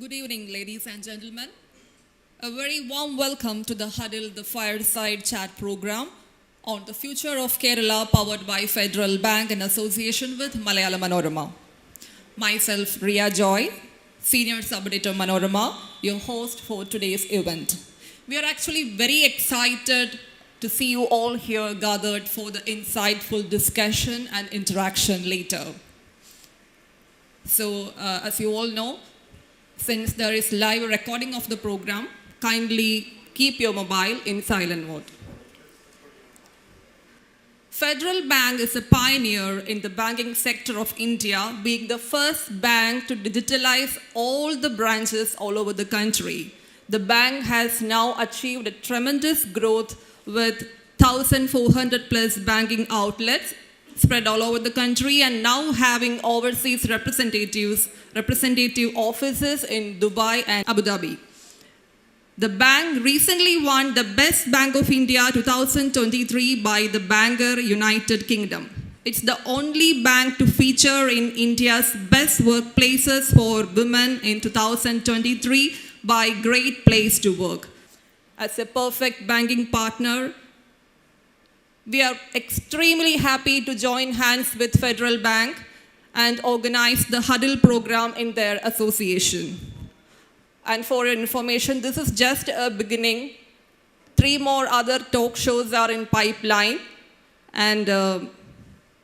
Good evening, ladies and gentlemen. A very warm welcome to the Huddle Fireside chat program on the future of Kerala, powered by Federal Bank in association with Malayalam Manorama. Myself, Ria Joy, Senior Sub-Editor Manorama, your host for today's event. We are actually very excited to see you all here gathered for the insightful discussion and interaction later. So, as you all know, since there is live recording of the program, kindly keep your mobile in silent mode. Federal Bank is a pioneer in the banking sector of India, being the first bank to digitalize all the branches all over the country. The bank has now achieved a tremendous growth with 1,400 plus banking outlets spread all over the country and now having overseas representative offices in Dubai and Abu Dhabi. The bank recently won the Best Bank of India 2023 by the Banker United Kingdom. It's the only bank to feature in India's Best Workplaces for Women in 2023 by Great Place to Work. As a perfect banking partner, we are extremely happy to join hands with Federal Bank and organize the Huddle program in their association. And for your information, this is just a beginning. 3 more other talk shows are in pipeline. And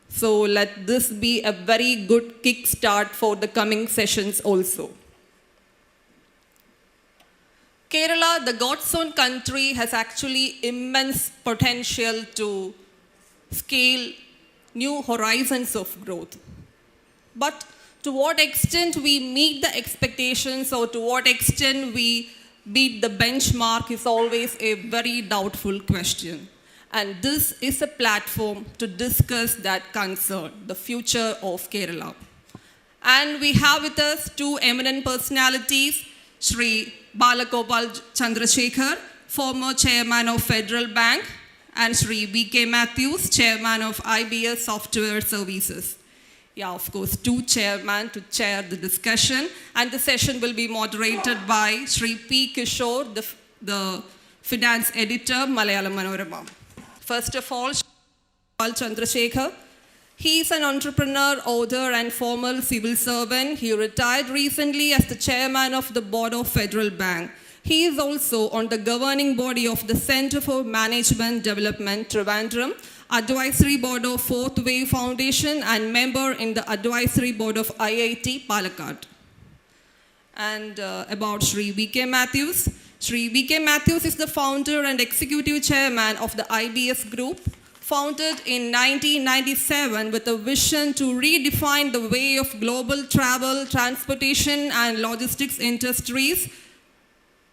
so let this be a very good kickstart for the coming sessions also. Kerala, the God's own country, has actually immense potential to scale new horizons of growth. But to what extent we meet the expectations or to what extent we beat the benchmark is always a very doubtful question. And this is a platform to discuss that concern, the future of Kerala. And we have with us 2 eminent personalities, Shri Balagopal Chandrasekhar, former chairman of Federal Bank, and Shri Mathews, chairman of IBS Software Services. Yeah, of course, 2 chairmen to chair the discussion, and the session will be moderated by Shri P. Kishore, the finance editor, Malayalam Manorama. First of all, Shri Chandrasekhar. He is an entrepreneur, author, and former civil servant. He retired recently as the chairman of the board of Federal Bank. He is also on the governing body of the Center for Management Development, Trivandrum, advisory board of Fourth Way Foundation, and member in the advisory board of IIT Palakkad. And about Shri V.K. Mathews. Shri V.K. Mathews is the founder and executive chairman of the IBS Group, founded in 1997 with a vision to redefine the way of global travel, transportation, and logistics industries.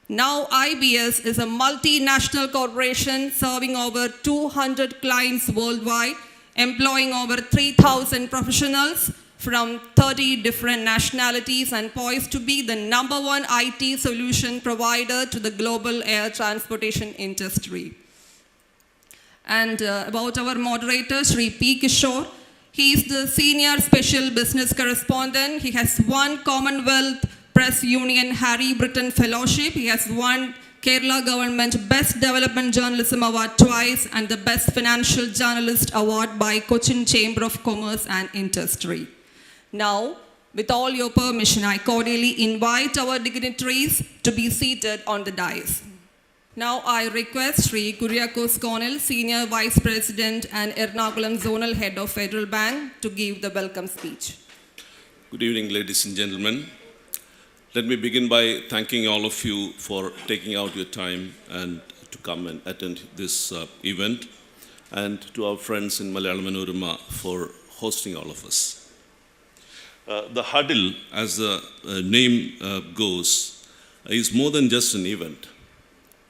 Now IBS is a multinational corporation serving over 200 clients worldwide, employing over 3,000 professionals from 30 different nationalities and poised to be the #1 IT solution provider to the global air transportation industry. And about our moderator, Shri P. Kishore. He is the senior special business correspondent. He has won Commonwealth Press Union Harry Britton Fellowship. He has won Kerala Government Best Development Journalism Award twice and the Best Financial Journalist Award by Cochin Chamber of Commerce and Industry. Now, with all your permission, I cordially invite our dignitaries to be seated on the dais. Now I request Shri Kuriakos Cornell, Senior Vice President and Ernakulam Zonal Head of Federal Bank, to give the welcome speech. Good evening, ladies and gentlemen. Let me begin by thanking all of you for taking out your time and to come and attend this event, and to our friends in Malayalam Manorama for hosting all of us. The Huddle, as the name goes, is more than just an event.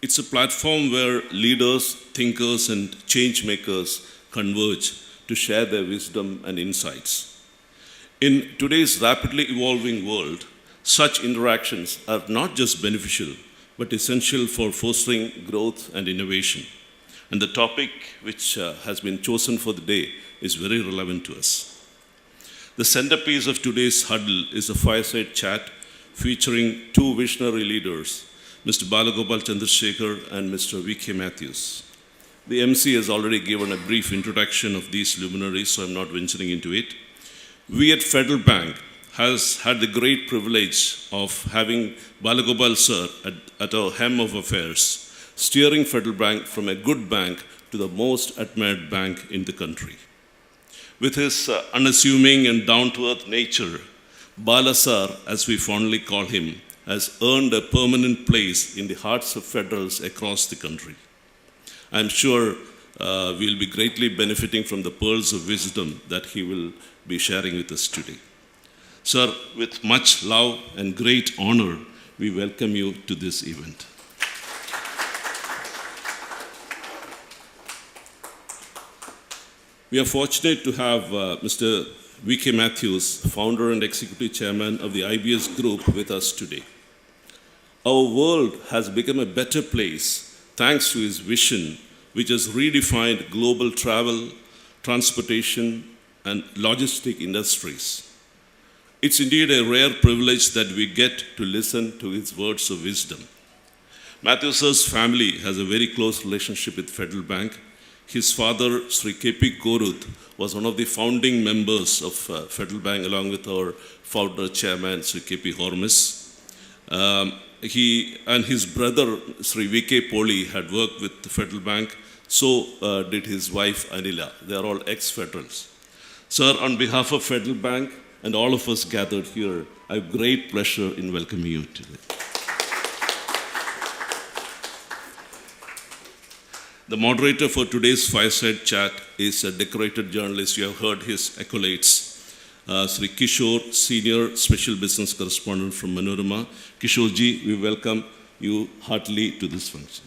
It's a platform where leaders, thinkers, and change makers converge to share their wisdom and insights. In today's rapidly evolving world, such interactions are not just beneficial, but essential for fostering growth and innovation. And the topic which has been chosen for the day is very relevant to us. The centerpiece of today's huddle is a fireside chat featuring two visionary leaders, Mr. Balagopal Chandrasekhar and Mr. V.K. Mathews. The MC has already given a brief introduction of these luminaries, so I'm not venturing into it. We at Federal Bank has had the great privilege of having Balagopal sir at our helm of affairs, steering Federal Bank from a good bank to the most admired bank in the country. With his unassuming and down-to-earth nature, Bala sir, as we fondly call him, has earned a permanent place in the hearts of Federals across the country. I'm sure we'll be greatly benefiting from the pearls of wisdom that he will be sharing with us today. Sir, with much love and great honor, we welcome you to this event. We are fortunate to have Mr. V.K. Mathews, founder and executive chairman of the IBS Group, with us today. Our world has become a better place thanks to his vision, which has redefined global travel, transportation, and logistic industries. It's indeed a rare privilege that we get to listen to his words of wisdom. Mathews' family has a very close relationship with Federal Bank. His father, Sri K.P. Koruth, was one of the founding members of Federal Bank, along with our founder chairman, Sri K.P. Hormis. He and his brother, Sri V.K. Poli, had worked with the Federal Bank. So did his wife, Anila. They are all ex-Federals. Sir, on behalf of Federal Bank and all of us gathered here, I have great pleasure in welcoming you today. The moderator for today's fireside chat is a decorated journalist. You have heard his accolades. Sri Kishore, Senior Special Business Correspondent from Manorama. Kishore ji, we welcome you heartily to this function.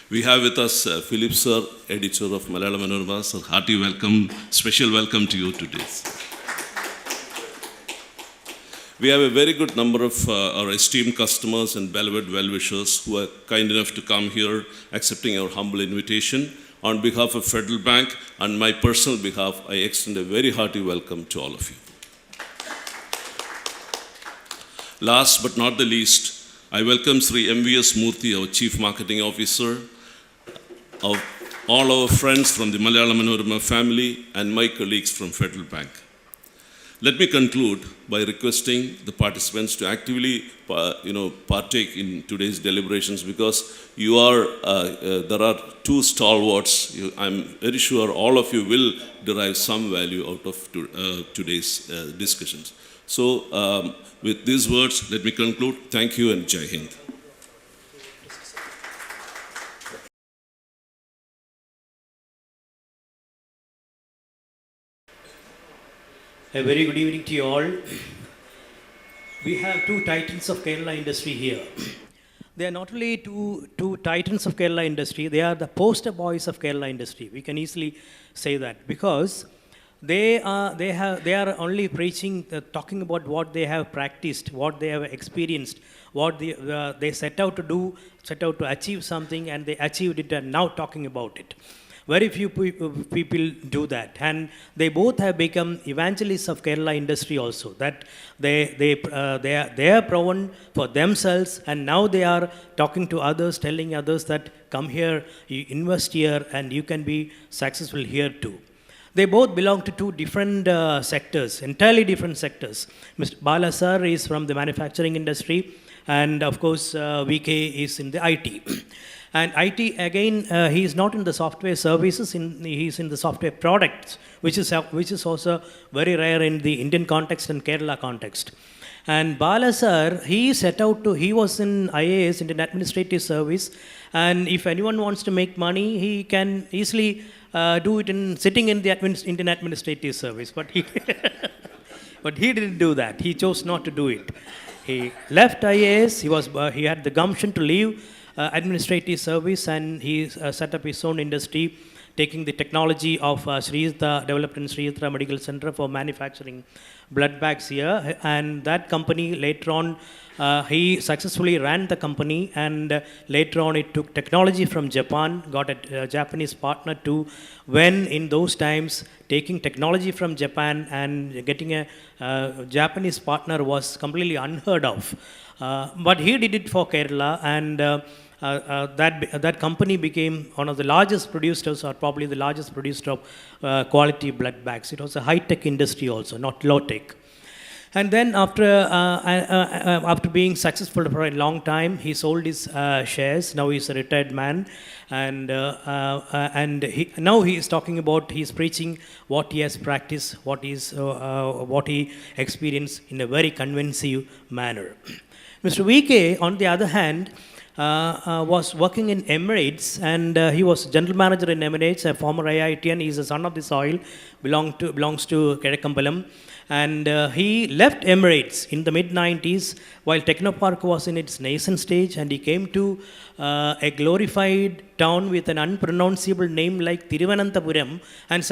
We have with us Philip sir, editor of Malayalam Manorama. Sir, hearty welcome, special welcome to you today. We have a very good number of our esteemed customers and beloved well-wishers who are kind enough to come here, accepting our humble invitation. On behalf of Federal Bank and my personal behalf, I extend a very hearty welcome to all of you. Last but not the least, I welcome Sri M.V.S. Murthy, our Chief Marketing Officer, of all our friends from the Malayalam Manorama family, and my colleagues from Federal Bank. Let me conclude by requesting the participants to actively partake in today's deliberations, because you are, there are two stalwarts. I'm very sure all of you will derive some value out of today's discussions. So with these words, let me conclude. Thank you and Jai Hind. A very good evening to you all. We have two titans of Kerala industry here. They are not only two titans of Kerala industry, they are the poster boys of Kerala industry. We can easily say that, because they are only preaching, talking about what they have practiced, what they have experienced, what they set out to do, set out to achieve something, and they achieved it and now talking about it. Very few people do that, and they both have become evangelists of Kerala industry also. That they are proven for themselves, and now they are talking to others, telling others that come here, you invest here, and you can be successful here too. They both belong to two different sectors, entirely different sectors. Mr. Bala sir is from the manufacturing industry, and of course VK is in the IT. And IT, again, he is not in the software services, he is in the software products, which is also very rare in the Indian context and Kerala context. And Bala sir, he was in IAS, Indian Administrative Service, and if anyone wants to make money, he can easily do it sitting in the Indian Administrative Service. But he, but he didn't do that. He chose not to do it. He left IAS, he had the gumption to leave administrative service, and he set up his own industry taking the technology of Sriyuta, developed in Sriyuta Medical Center for manufacturing blood bags here. And that company later on, he successfully ran the company, and later on it took technology from Japan, got a Japanese partner too. When in those times, taking technology from Japan and getting a Japanese partner was completely unheard of. But he did it for Kerala, and that company became one of the largest producers, or probably the largest producer of quality blood bags. It was a high-tech industry also, not low-tech. And then after being successful for a long time, he sold his shares. Now he's a retired man, and now he is talking about, he's preaching what he has practiced, what he experienced in a very convincing manner. Mr. VK, on the other hand, was working in Emirates, and he was general manager in Emirates, a former IITian. He's a son of the soil, belongs to Kedakkambalam. And he left Emirates in the mid-90s while Technopark was in its nascent stage, and he came to a glorified town with an unpronounceable name like Thiruvananthapuram, and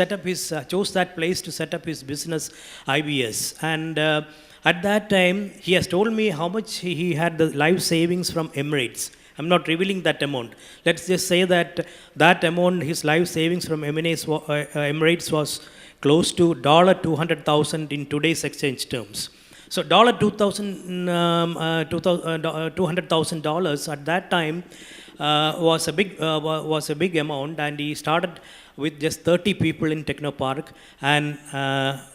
chose that place to set up his business, IBS. And at that time, he has told me how much he had the life savings from Emirates. I'm not revealing that amount. Let's just say that amount, his life savings from Emirates was close to $200,000 in today's exchange terms. So $200,000 at that time was a big amount, and he started with just 30 people in Technopark, and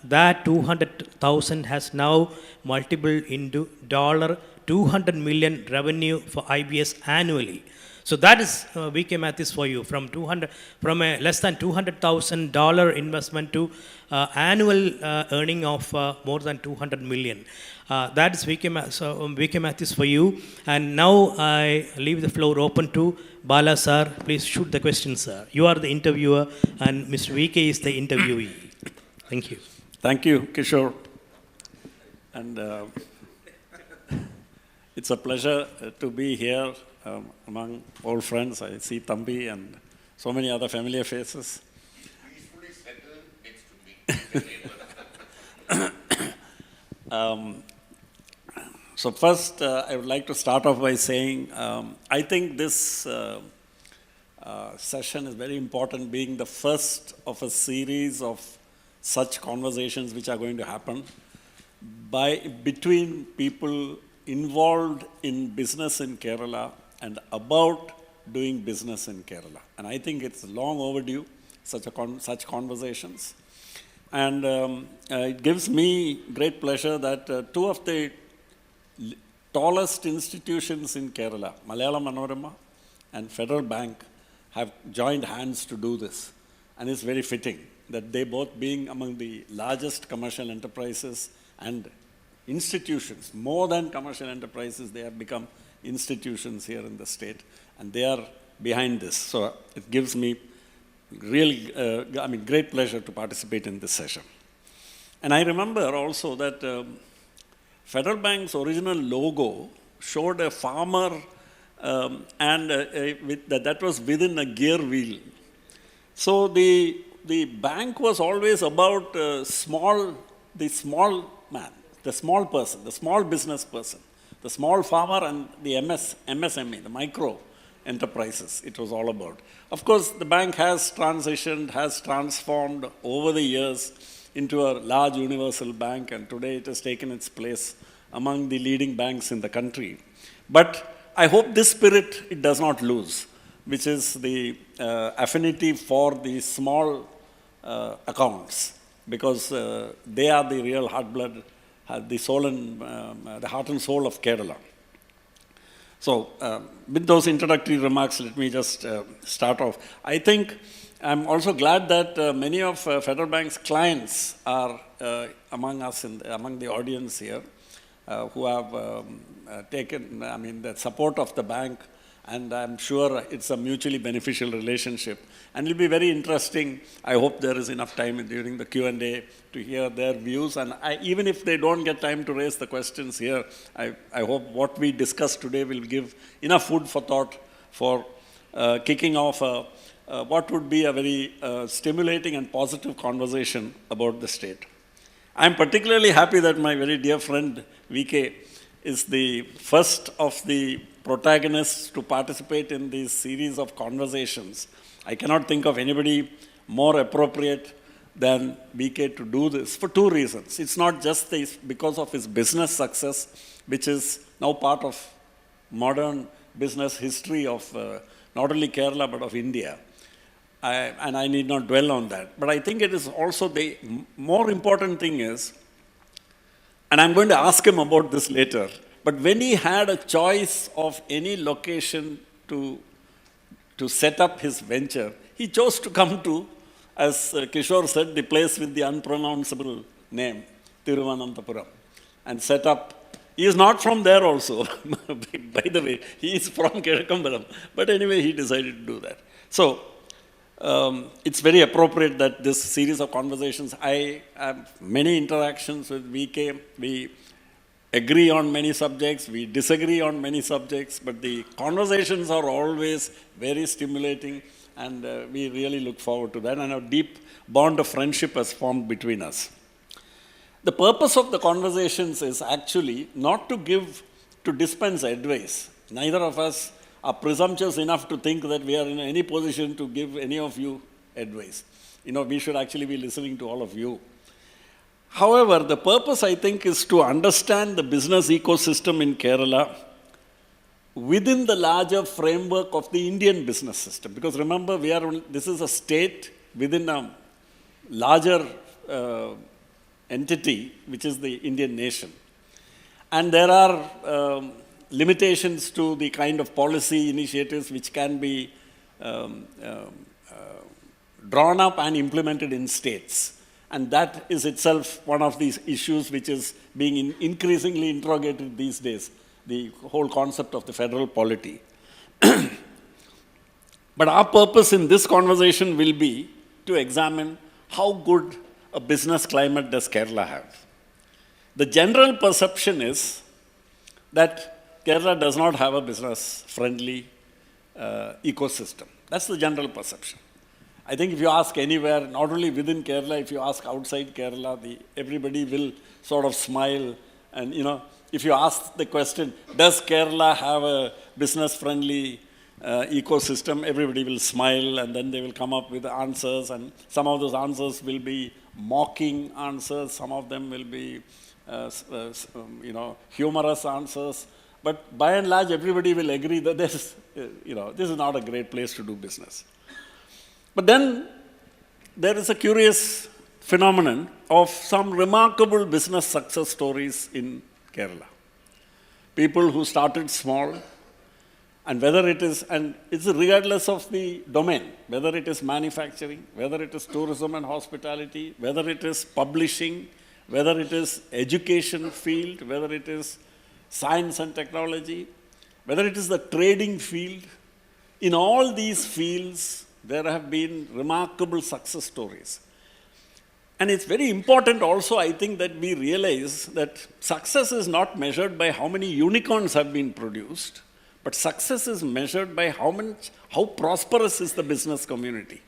that 200,000 has now multiplied into $200 million revenue for IBS annually. So that is VK Mathews for you, from a less than $200,000 investment to annual earning of more than 200 million. That is VK Mathews for you. And now I leave the floor open to Bala sir. Please shoot the questions, sir. You are the interviewer, and Mr. VK is the interviewee. Thank you. Thank you, Kishore. And it's a pleasure to be here among old friends. I see Thambi and so many other familiar faces. Peacefully settled next to me. So first, I would like to start off by saying, I think this session is very important, being the first of a series of such conversations which are going to happen between people involved in business in Kerala and about doing business in Kerala. And I think it's long overdue, such conversations. And it gives me great pleasure that two of the tallest institutions in Kerala, Malayalam Manorama and Federal Bank, have joined hands to do this. And it's very fitting that they both, being among the largest commercial enterprises and institutions, more than commercial enterprises, they have become institutions here in the state, and they are behind this. So it gives me really, great pleasure to participate in this session. And I remember also that Federal Bank's original logo showed a farmer, and that was within a gear wheel. So the bank was always about the small man, the small person, the small business person, the small farmer, and the MSME, the micro enterprises, it was all about. Of course, the bank has transitioned, has transformed over the years into a large universal bank, and today it has taken its place among the leading banks in the country. But I hope this spirit it does not lose, which is the affinity for the small accounts, because they are the real heartblood, the soul and the heart and soul of Kerala. So with those introductory remarks, let me just start off. I think I'm also glad that many of Federal Bank's clients are among us, among the audience here, who have taken, the support of the bank, and I'm sure it's a mutually beneficial relationship. And it'll be very interesting. I hope there is enough time during the Q&A to hear their views. And even if they don't get time to raise the questions here, I hope what we discuss today will give enough food for thought for kicking off what would be a very stimulating and positive conversation about the state. I'm particularly happy that my very dear friend VK is the first of the protagonists to participate in these series of conversations. I cannot think of anybody more appropriate than VK to do this for two reasons. It's not just because of his business success, which is now part of modern business history of not only Kerala but of India. And I need not dwell on that. But I think it is also the more important thing is, and I'm going to ask him about this later, but when he had a choice of any location to set up his venture, he chose to come to, as Kishore said, the place with the unpronounceable name, Thiruvananthapuram, and set up. He is not from there also, by the way. He is from Kizhakkambaram. But anyway, he decided to do that. So, it's very appropriate that this series of conversations, I have many interactions with VK. We agree on many subjects, we disagree on many subjects, but the conversations are always very stimulating, and we really look forward to that, and a deep bond of friendship has formed between us. The purpose of the conversations is actually not to dispense advice. Neither of us are presumptuous enough to think that we are in any position to give any of you advice. We should actually be listening to all of you. However, the purpose, I think, is to understand the business ecosystem in Kerala within the larger framework of the Indian business system. Because remember, this is a state within a larger entity, which is the Indian nation. And there are limitations to the kind of policy initiatives which can be drawn up and implemented in states. And that is itself one of these issues which is being increasingly interrogated these days, the whole concept of the federal polity. But our purpose in this conversation will be to examine how good a business climate does Kerala have. The general perception is that Kerala does not have a business-friendly ecosystem. That's the general perception. I think if you ask anywhere, not only within Kerala, if you ask outside Kerala, everybody will sort of smile. And, if you ask the question, does Kerala have a business-friendly ecosystem, everybody will smile, and then they will come up with answers, and some of those answers will be mocking answers, some of them will be humorous answers, but by and large everybody will agree that this is not a great place to do business. But then there is a curious phenomenon of some remarkable business success stories in Kerala. People who started small, and it's regardless of the domain, whether it is manufacturing, whether it is tourism and hospitality, whether it is publishing, whether it is education field, whether it is science and technology, whether it is the trading field. In all these fields, there have been remarkable success stories. And it's very important also, I think, that we realize that success is not measured by how many unicorns have been produced, but success is measured by how prosperous is the business community.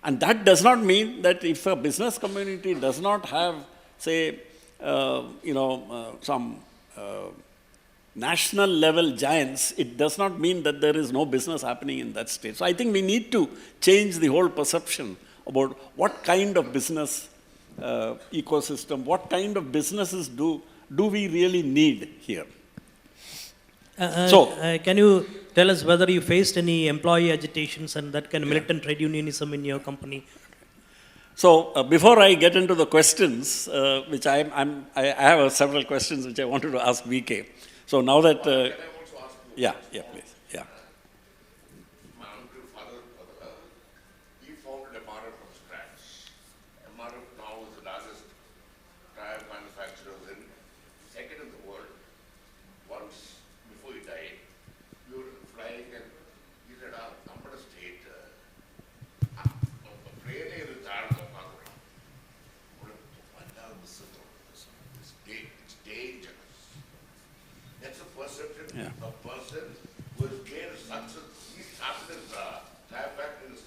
And that does not mean that if a business community does not have, say, some national level giants, it does not mean that there is no business happening in that state. So I think we need to change the whole perception about what kind of business ecosystem, what kind of businesses do we really need here. Can you tell us whether you faced any employee agitations and that kind of militant trade unionism in your company? So before I get into the questions, which I have several questions which I wanted to ask VK. So now that... Can I also ask you? Yeah, please. Yeah. My uncle, father, he founded MRF from scratch. MRF now is the largest tire manufacturer second in the world. Once, before he died, we were flying and he said, "Number state, really retired of Mathews. It's dangerous." That's the perception of a person who has made a success. He started his tire factory in his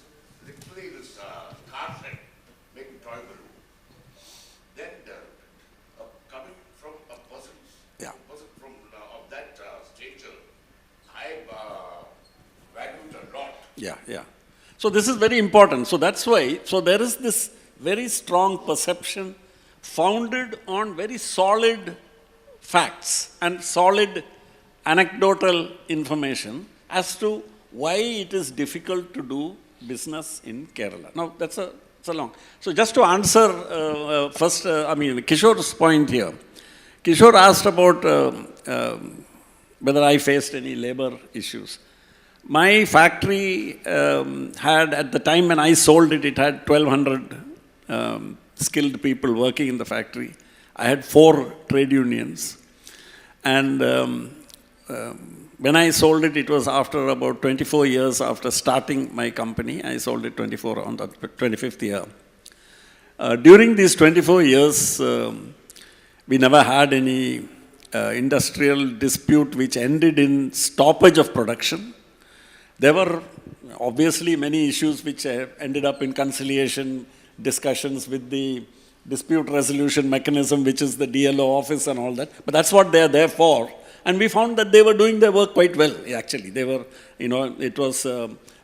Yeah, yeah. So this is very important. So that's why, so there is this very strong perception founded on very solid facts and solid anecdotal information as to why it is difficult to do business in Kerala. Now, it's a long. So just to answer first, Kishore's point here. Kishore asked about whether I faced any labor issues. My factory had, at the time when I sold it, it had 1,200 skilled people working in the factory. I had 4 trade unions. And when I sold it, it was after about 24 years after starting my company. I sold it 24 on the 25th year. During these 24 years, we never had any industrial dispute which ended in stoppage of production. There were obviously many issues which ended up in conciliation discussions with the dispute resolution mechanism, which is the DLO office and all that. But that's what they're there for. And we found that they were doing their work quite well, actually. They were, it was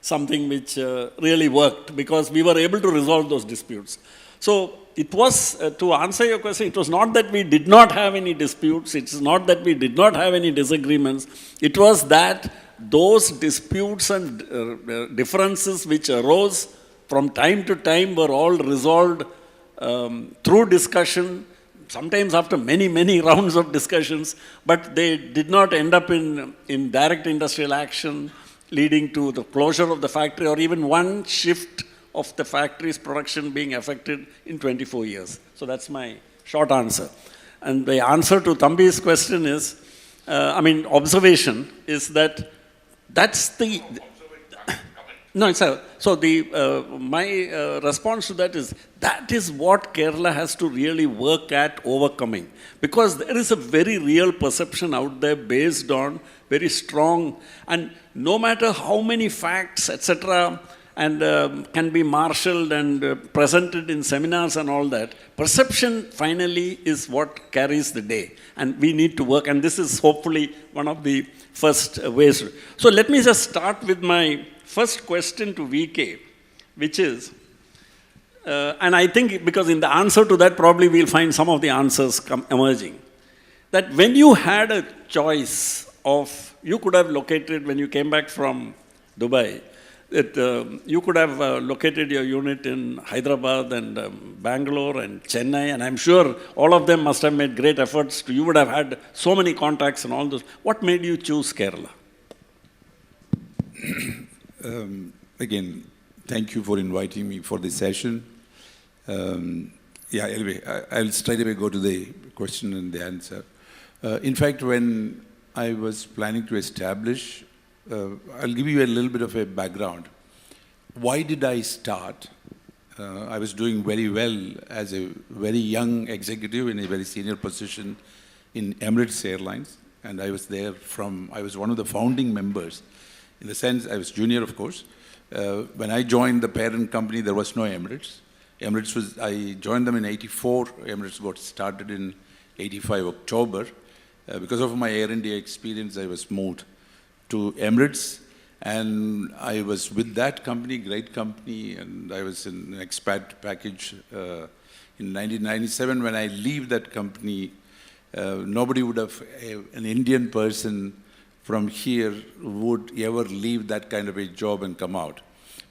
something which really worked because we were able to resolve those disputes. So it was, to answer your question, it was not that we did not have any disputes. It's not that we did not have any disagreements. It was that those disputes and differences which arose from time to time were all resolved through discussion, sometimes after many, many rounds of discussions, but they did not end up in direct industrial action leading to the closure of the factory or even one shift of the factory's production being affected in 24 years. So that's my short answer. And the answer to Thambi's question is, observation is that that's the... No, sir. So my response to that is what Kerala has to really work at overcoming. Because there is a very real perception out there based on very strong, and no matter how many facts, etc., and can be marshaled and presented in seminars and all that, perception finally is what carries the day. And we need to work, and this is hopefully one of the first ways. So let me just start with my first question to VK, which is, and I think because in the answer to that probably we'll find some of the answers emerging, that when you had a choice of, you could have located, when you came back from Dubai, that you could have located your unit in Hyderabad and Bangalore and Chennai, and I'm sure all of them must have made great efforts. You would have had so many contacts and all those. What made you choose Kerala? Again, thank you for inviting me for this session. Anyway, I'll straight away go to the question and the answer. In fact, when I was planning to establish, I'll give you a little bit of a background. Why did I start? I was doing very well as a very young executive in a very senior position in Emirates Airlines, and I was there I was one of the founding members. In the sense, I was junior, of course. When I joined the parent company, there was no Emirates. I joined them in 84. Emirates got started in 85 October. Because of my Air India experience, I was moved to Emirates. And I was with that company, great company, and I was in an expat package in 1997. When I leave that company, nobody would have, an Indian person from here would ever leave that kind of a job and come out.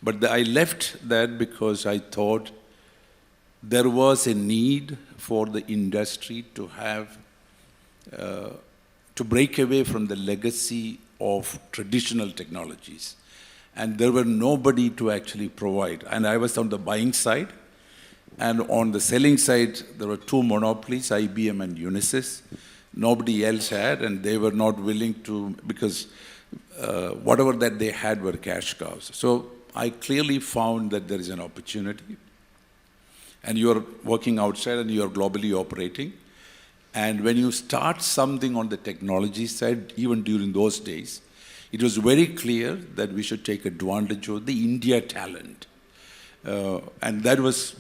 But I left that because I thought there was a need for the industry to have, to break away from the legacy of traditional technologies. And there were nobody to actually provide. And I was on the buying side. And on the selling side, there were 2 monopolies, IBM and Unisys. Nobody else had, and they were not willing to, because whatever that they had were cash cows. So I clearly found that there is an opportunity. And you're working outside and you're globally operating. And when you start something on the technology side, even during those days, it was very clear that we should take advantage of the India talent. And that was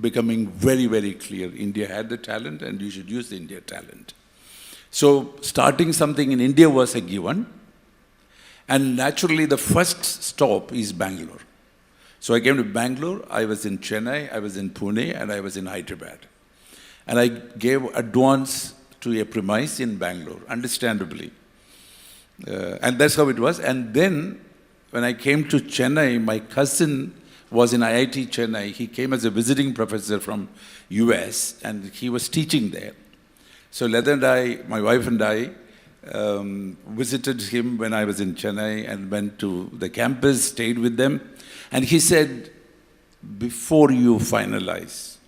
becoming very, very clear. India had the talent and you should use the India talent. So starting something in India was a given. And naturally, the first stop is Bangalore. So I came to Bangalore, I was in Chennai, I was in Pune, and I was in Hyderabad. And I gave advance to a premise in Bangalore, understandably. And that's how it was. And then, when I came to Chennai, my cousin was in IIT Chennai. He came as a visiting professor from US, and he was teaching there. So Leda and I, my wife and I, visited him when I was in Chennai and went to the campus, stayed with them. And he said, before you finalize,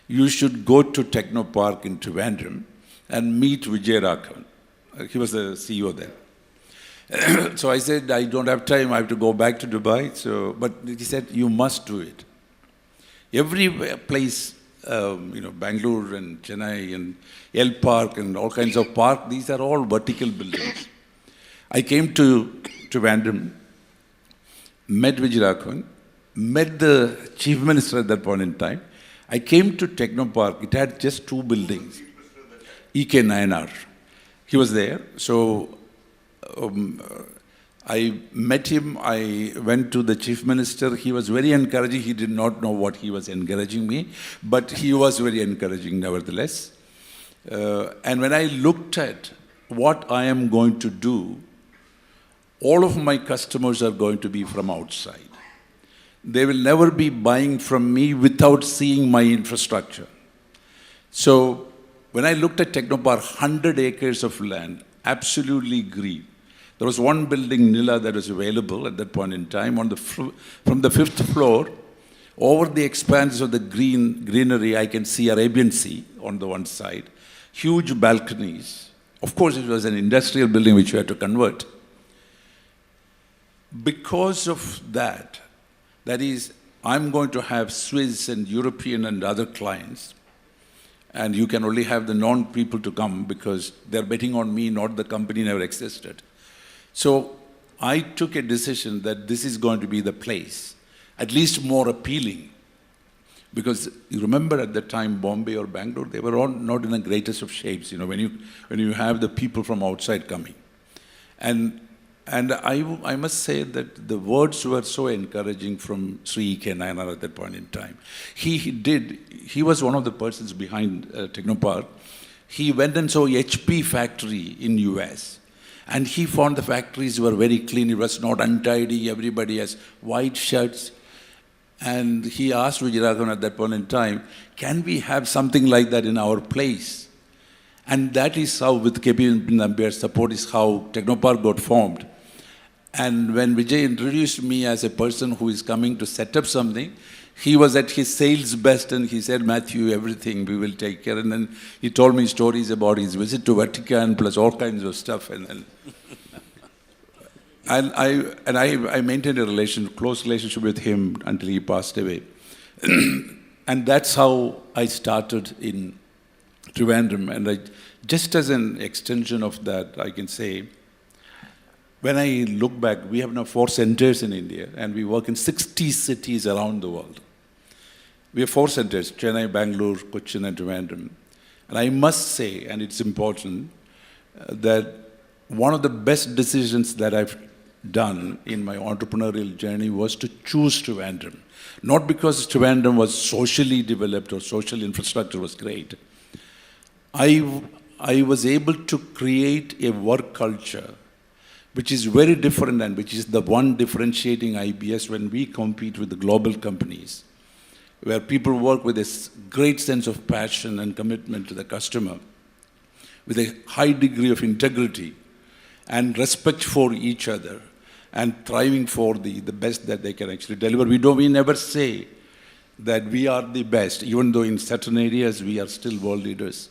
you should go to Techno Park in Trivandrum and meet Vijay Raghavan. He was the CEO then. So I said, I don't have time, I have to go back to Dubai. But he said, you must do it. Every place, Bangalore and Chennai and L Park and all kinds of park, these are all vertical buildings. I came to Trivandrum, met Vijay Raghavan, met the chief minister at that point in time. I came to Techno Park, it had just 2 buildings. E.K. Nayanar, he was there. So I met him, I went to the chief minister. He was very encouraging. He did not know what he was encouraging me, but he was very encouraging nevertheless. And when I looked at what I am going to do, all of my customers are going to be from outside. They will never be buying from me without seeing my infrastructure. So when I looked at Technopark, 100 acres of land, absolutely green. There was one building, Nila, that was available at that point in time. From the 5th floor, over the expanse of the greenery, I can see Arabian Sea on the one side, huge balconies. Of course, it was an industrial building which we had to convert. Because of that is, I'm going to have Swiss and European and other clients, and you can only have the non-people to come because they're betting on me, not the company never existed. So I took a decision that this is going to be the place, at least more appealing. Because you remember at the time, Bombay or Bangalore, they were all not in the greatest of shapes, when you have the people from outside coming. And I must say that the words were so encouraging from Sri E.K. Nayanar at that point in time. He was one of the persons behind Technopark. He went and saw HP factory in US. And he found the factories were very clean. It was not untidy. Everybody has white shirts. And he asked Vijay Raghavan at that point in time, can we have something like that in our place? And that is how, with KP Nambiyar's support, is how Technopark got formed. And when Vijay introduced me as a person who is coming to set up something, he was at his sales best and he said, Matthew, everything we will take care. And then he told me stories about his visit to Vatican plus all kinds of stuff. And I maintained a close relationship with him until he passed away. And that's how I started in Trivandrum. And just as an extension of that, I can say, when I look back, we have now 4 centers in India, and we work in 60 cities around the world. We have 4 centers, Chennai, Bangalore, Cochin, and Trivandrum. And I must say, and it's important, that one of the best decisions that I've done in my entrepreneurial journey was to choose Trivandrum. Not because Trivandrum was socially developed or social infrastructure was great. I was able to create a work culture which is very different and which is the one differentiating IBS when we compete with the global companies, where people work with a great sense of passion and commitment to the customer, with a high degree of integrity and respect for each other and thriving for the best that they can actually deliver. We never say that we are the best, even though in certain areas we are still world leaders.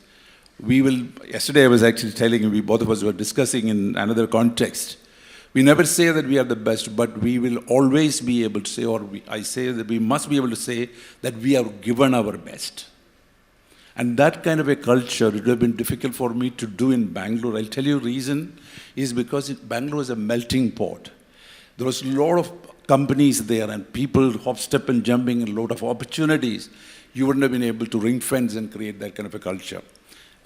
Yesterday I was actually telling you, both of us were discussing in another context. We never say that we are the best, but we will always be able to say, I say that we must be able to say that we have given our best. And that kind of a culture, it would have been difficult for me to do in Bangalore. I'll tell you the reason is because Bangalore is a melting pot. There was a lot of companies there and people hop, step and jumping and a lot of opportunities. You wouldn't have been able to ring fence and create that kind of a culture.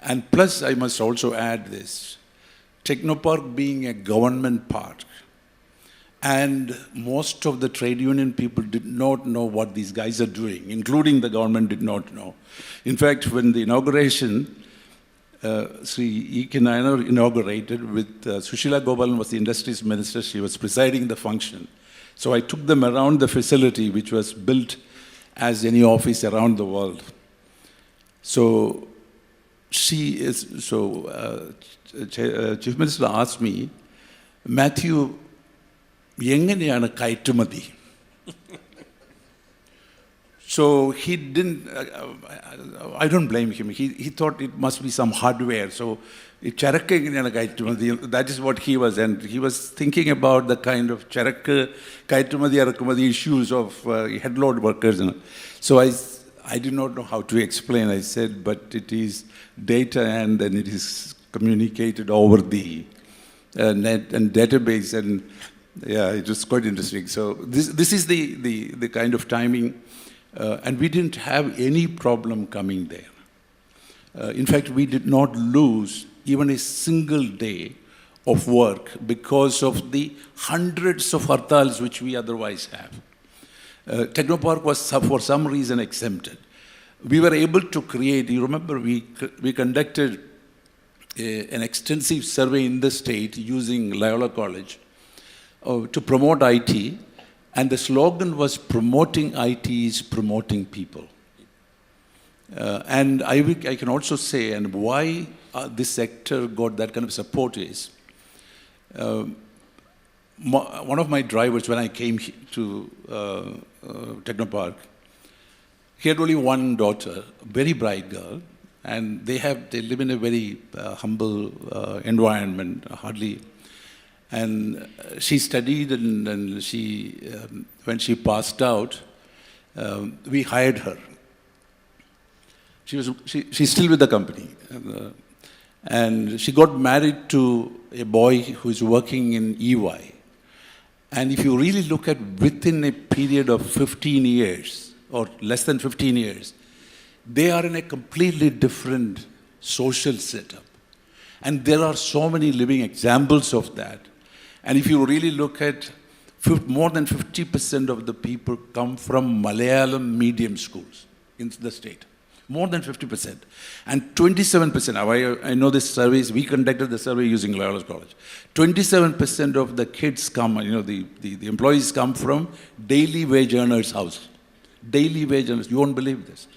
And plus, I must also add this. Technopark being a government park, And most of the trade union people did not know what these guys are doing, including the government did not know. In fact, when the inauguration, Sri E. K. Nayanar inaugurated with Sushila Gopalan was the industries minister. She was presiding the function. So I took them around the facility, which was built as any office around the world. So Chief Minister asked me, Matthew, എങ്ങനെയാണ് കയറ്റുമതി? So he didn't, I don't blame him. He thought it must be some hardware. So that is what he was. And he was thinking about the kind of charakka, kaitumadi, arakumadi issues of headload workers. So I did not know how to explain. I said, but it is data and then it is communicated over the net and database. And yeah, it was quite interesting. So this is the kind of timing. And we didn't have any problem coming there. In fact, we did not lose even a single day of work because of the hundreds of hartals which we otherwise have. Technopark was for some reason exempted. We were able to create, you remember we conducted an extensive survey in the state using Loyola College to promote IT. And the slogan was promoting IT is promoting people. And I can also say, and why this sector got that kind of support is, one of my drivers when I came to Technopark, he had only one daughter, a very bright girl, and they live in a very humble environment, hardly. And she studied, and she, when she passed out, we hired her. She's still with the company. And she got married to a boy who is working in EY. And if you really look at within a period of 15 years, or less than 15 years, they are in a completely different social setup. And there are so many living examples of that. And if you really look at more than 50% of the people come from Malayalam medium schools in the state. More than 50%. And 27%, I know this survey, we conducted the survey using Loyola College. 27% of the kids come, the employees come from daily wage earners' house. Daily wage earners, you won't believe this.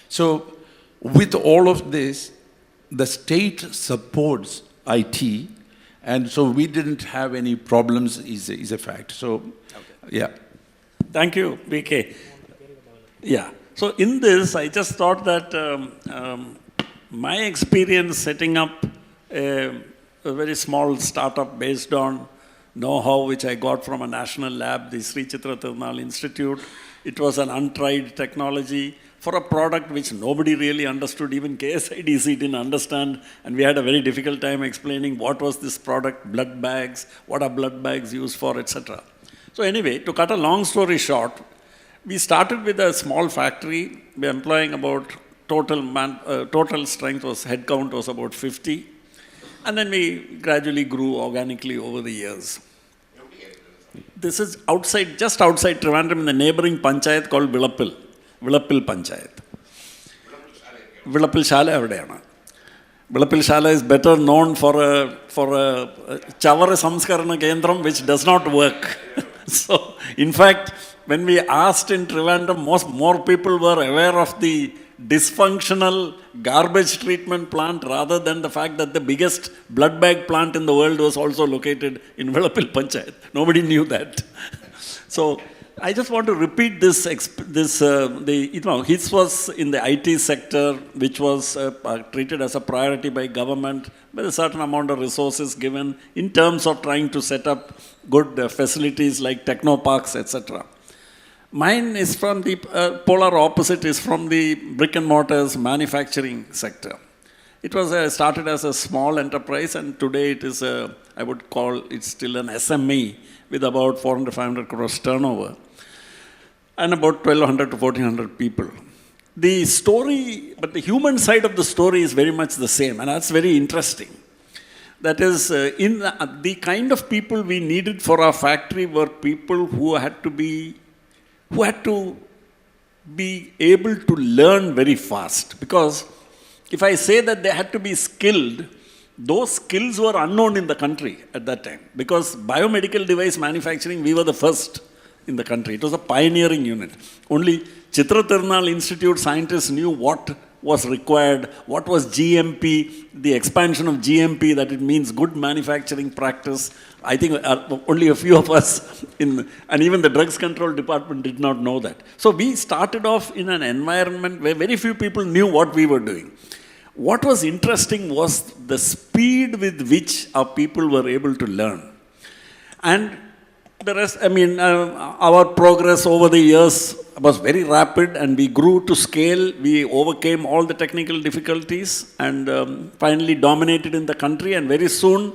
So with all of this, the state supports IT. And so we didn't have any problems is a fact. So, yeah. Thank you, BK. Yeah. So in this, I just thought that my experience setting up a very small startup based on know-how which I got from a national lab, the Sri Chitra Tirunal Institute. It was an untried technology for a product which nobody really understood, even KSIDC didn't understand, and we had a very difficult time explaining what was this product, blood bags, what are blood bags used for, etc. So anyway, to cut a long story short, we started with a small factory. We were employing about total strength was, headcount was about 50, and then we gradually grew organically over the years. This is outside, just outside Trivandrum in the neighboring panchayat called Vilappil Panchayat. Vilappil Shala evideyana. Vilappil Shala is better known for a Chavara Samskarana Kendram which does not work. So, in fact, when we asked in Trivandrum, more people were aware of the dysfunctional garbage treatment plant rather than the fact that the biggest blood bag plant in the world was also located in Vilappil Panchayat. Nobody knew that. So, I just want to repeat this. His was in the IT sector, which was treated as a priority by government, with a certain amount of resources given in terms of trying to set up good facilities like technoparks, etc. Mine is from the polar opposite, is from the brick and mortars manufacturing sector. It was started as a small enterprise, and today it is I would call it still an SME with about 400-500 crores turnover, and about 1,200 to 1,400 people. The story, but the human side of the story is very much the same, and that's very interesting. That is, the kind of people we needed for our factory were people who had to be able to learn very fast. Because if I say that they had to be skilled, those skills were unknown in the country at that time. Because biomedical device manufacturing, we were the first in the country. It was a pioneering unit. Only Chitra Tirunal Institute scientists knew what was required, what was GMP, the expansion of GMP, that it means good manufacturing practice. I think only a few of us, and even the drugs control department did not know that. So we started off in an environment where very few people knew what we were doing. What was interesting was the speed with which our people were able to learn. And the rest, our progress over the years was very rapid, and we grew to scale. We overcame all the technical difficulties and finally dominated in the country. And very soon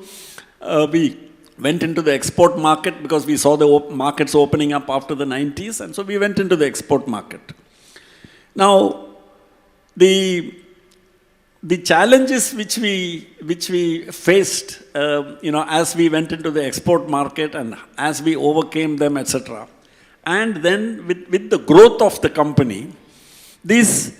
we went into the export market because we saw the markets opening up after the 90s. And so we went into the export market. Now, the challenges which we faced, as we went into the export market and as we overcame them, etc. And then with the growth of the company, the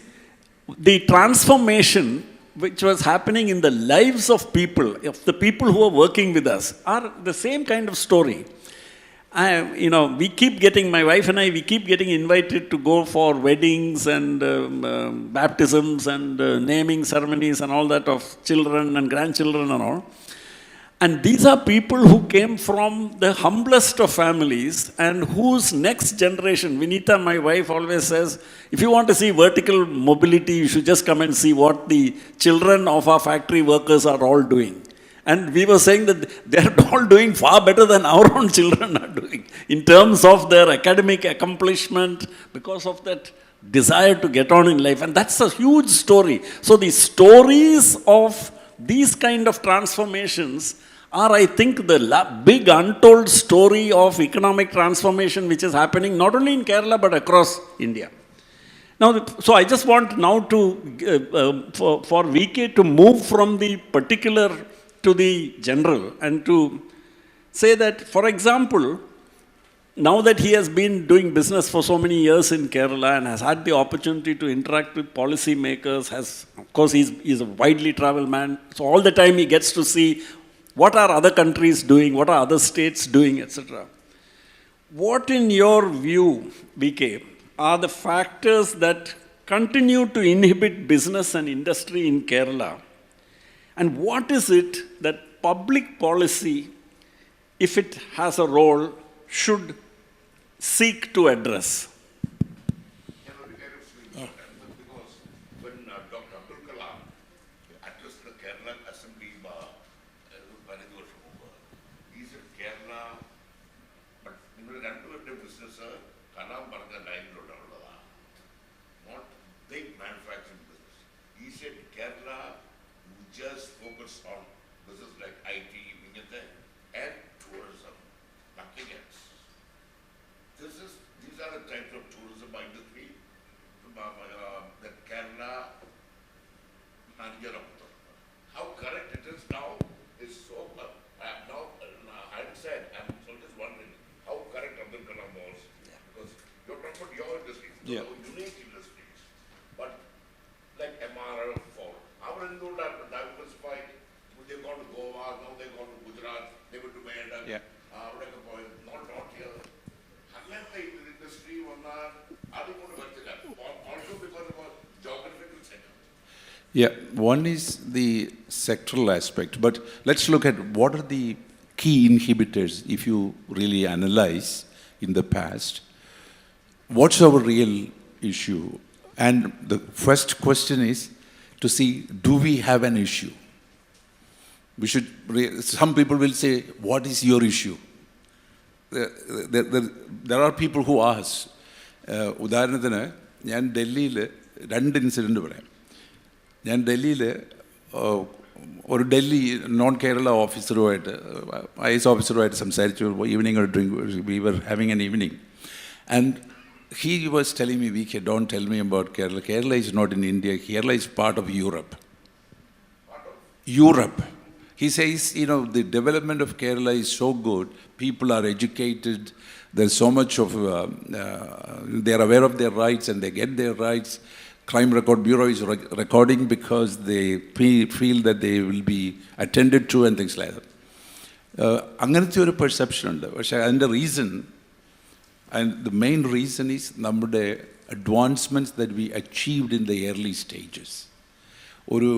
transformation which was happening in the lives of the people who are working with us, are the same kind of story. We keep getting, my wife and I, we keep getting invited to go for weddings and baptisms and naming ceremonies and all that of children and grandchildren and all. And these are people who came from the humblest of families and whose next generation, Vinita, my wife, always says, if you want to see vertical mobility, you should just come and see what the children of our factory workers are all doing. And we were saying that they're all doing far better than our own children are doing in terms of their academic accomplishment, because of that desire to get on in life. And that's a huge story. So the stories of these kind of transformations are, I think, the big untold story of economic transformation which is happening not only in Kerala but across India. Now, so I just want now to, for VK to move from the particular to the general, and to say that, for example, now that he has been doing business for so many years in Kerala and has had the opportunity to interact with policy makers, of course he's a widely traveled man, so all the time he gets to see what are other countries doing, what are other states doing, etc. What, in your view, VK, are the factors that continue to inhibit business and industry in Kerala? And what is it that public policy, if it has a role, should seek to address? Because when Dr. Abdul Kalam addressed the Kerala Assembly he said Kerala, but business Kalam not big manufacturing business. He said Kerala just focus on business like IT, and tourism, nothing else. These are the types of tourism industry that Kerala manager of. How correct it is now is so. Now, having said, I'm just wondering how correct Abdul Kalam was, because you're talking about your industries, unique industries, but like MRF for our diversified. They've gone to Goa, now they've gone to Gujarat, they went to Medan, not here. Unless the industry are they going to work together? Also because of a geographical center. Yeah, one is the sectoral aspect, but let's look at what are the key inhibitors, if you really analyze in the past. What's our real issue? And the first question is to see, do we have an issue? Some people will say, what is your issue? There are people who ask. ഉദാഹരണത്തിന് ഞാൻ ഡൽഹിയിൽ 2 incident പറയാം. ഞാൻ ഡൽഹിയിൽ ഒരു Delhi non Kerala ഓഫീസറുമായിട്ട് IAS ഓഫീസറുമായിട്ട് സംസാരിച്ചു. ഈവനിങ് ഒരു drink, we were having an evening, and he was telling me, VK, don't tell me about Kerala. Kerala is not in India. Kerala is part of Europe. Europe. He says, the development of Kerala is so good, people are educated, there's so much of, they're aware of their rights and they get their rights. Crime Record Bureau is recording because they feel that they will be attended to and things like that. അങ്ങനത്തെ ഒരു perception ഉണ്ട്. പക്ഷേ അതിൻ്റെ reason, and the main reason is നമ്മുടെ advancements that we achieved in the early stages. ഒരു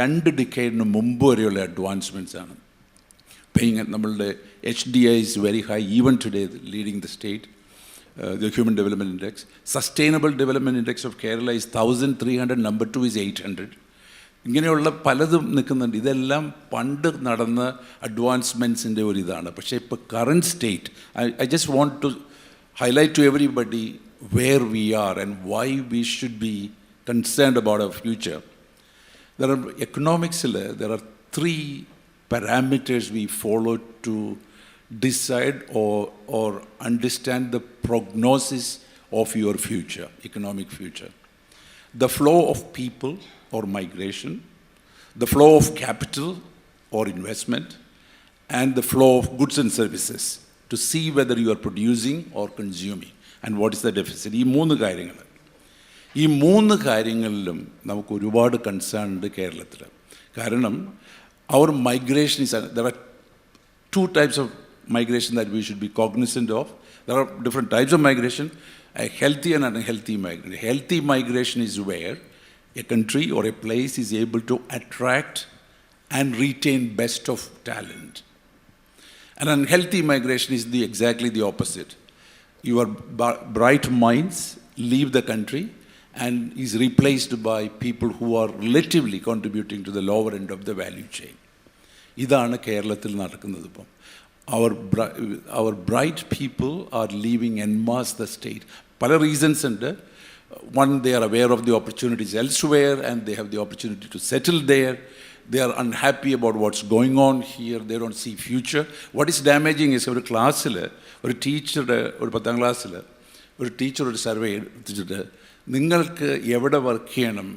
2 ഡിക്കേഡിന് മുമ്പ് വരെയുള്ള advancements ആണ്. നമ്മളുടെ HDI is very high, even today, leading the state. The Human Development Index. Sustainable Development Index of Kerala is 1,300, number 2 is 800. ഇങ്ങനെയുള്ള പലതും നിൽക്കുന്നുണ്ട്. ഇതെല്ലാം പണ്ട് നടന്ന അഡ്വാൻസ്മെൻറ്റ്സിൻ്റെ ഒരു ഇതാണ്. പക്ഷേ ഇപ്പോൾ current state, I just want to highlight to everybody where we are and why we should be concerned about our future. There are economics, there are 3 parameters we follow to decide or understand the prognosis of your future, economic future. The flow of people or migration, the flow of capital or investment, and the flow of goods and services, to see whether you are producing or consuming and what is the deficit. ഈ 3 കാര്യങ്ങൾ, ഈ 3 കാര്യങ്ങളിലും നമുക്ക് ഒരുപാട് concern ഉണ്ട് കേരളത്തിൽ. കാരണം our migration is, there are 2 types of migration that we should be cognizant of. There are different types of migration, a healthy and unhealthy migration. Healthy migration is where a country or a place is able to attract and retain best of talent. An unhealthy migration is exactly the opposite. Your bright minds leave the country and is replaced by people who are relatively contributing to the lower end of the value chain. ഇതാണ് കേരളത്തിൽ നടക്കുന്നത് ഇപ്പം. Our bright people are leaving en masse the state. പല reasons ഉണ്ട്. One, they are aware of the opportunities elsewhere and they have the opportunity to settle there. They are unhappy about what's going on here. They don't see future. What is damaging is ഒരു ക്ലാസ്സിൽ ഒരു ടീച്ചറുടെ, ഒരു 10ാം ക്ലാസ്സിൽ ഒരു teacher ഒരു survey എടുത്തിട്ട് നിങ്ങൾക്ക് എവിടെ വർക്ക് ചെയ്യണം,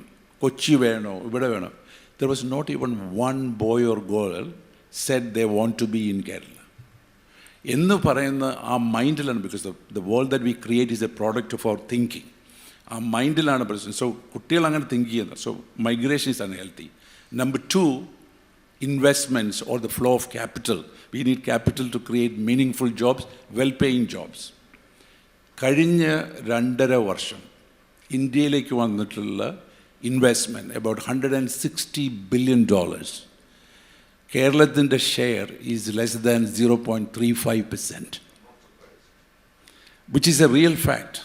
കൊച്ചി വേണോ ഇവിടെ വേണോ, there was not even one boy or girl said they want to be in Kerala. എന്ന് പറയുന്ന ആ മൈൻഡിലാണ്, because the world that we create is a product of our thinking. ആ മൈൻഡിലാണ് പ്രശ്നം. സോ കുട്ടികൾ അങ്ങനെ തിങ്ക് ചെയ്യുന്നത്. So migration is unhealthy. Number 2, investments or the flow of capital. We need capital to create meaningful jobs, well-paying jobs. കഴിഞ്ഞ 2.5 വർഷം ഇന്ത്യയിലേക്ക് വന്നിട്ടുള്ള investment about $160 billion. കേരളത്തിൻ്റെ share is less than 0.35%, which is a real fact.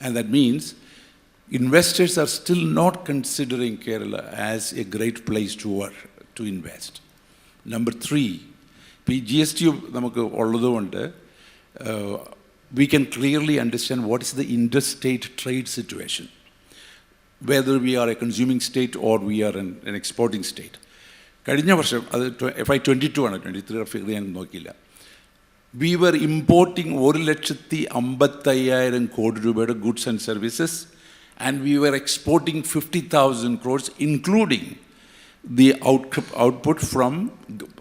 And that means investors are still not considering Kerala as a great place to work, to invest. Number 3, GST നമുക്ക് ഉള്ളതുകൊണ്ട് we can clearly understand what is the interstate trade situation, whether we are a consuming state or we are an exporting state. കഴിഞ്ഞ വർഷം, അത് FY22 ആണ്, 23 figure ഞാൻ നോക്കിയില്ല, we were importing 1,55,000 crore രൂപയുടെ goods and services, and we were exporting 50,000 crores, including the output from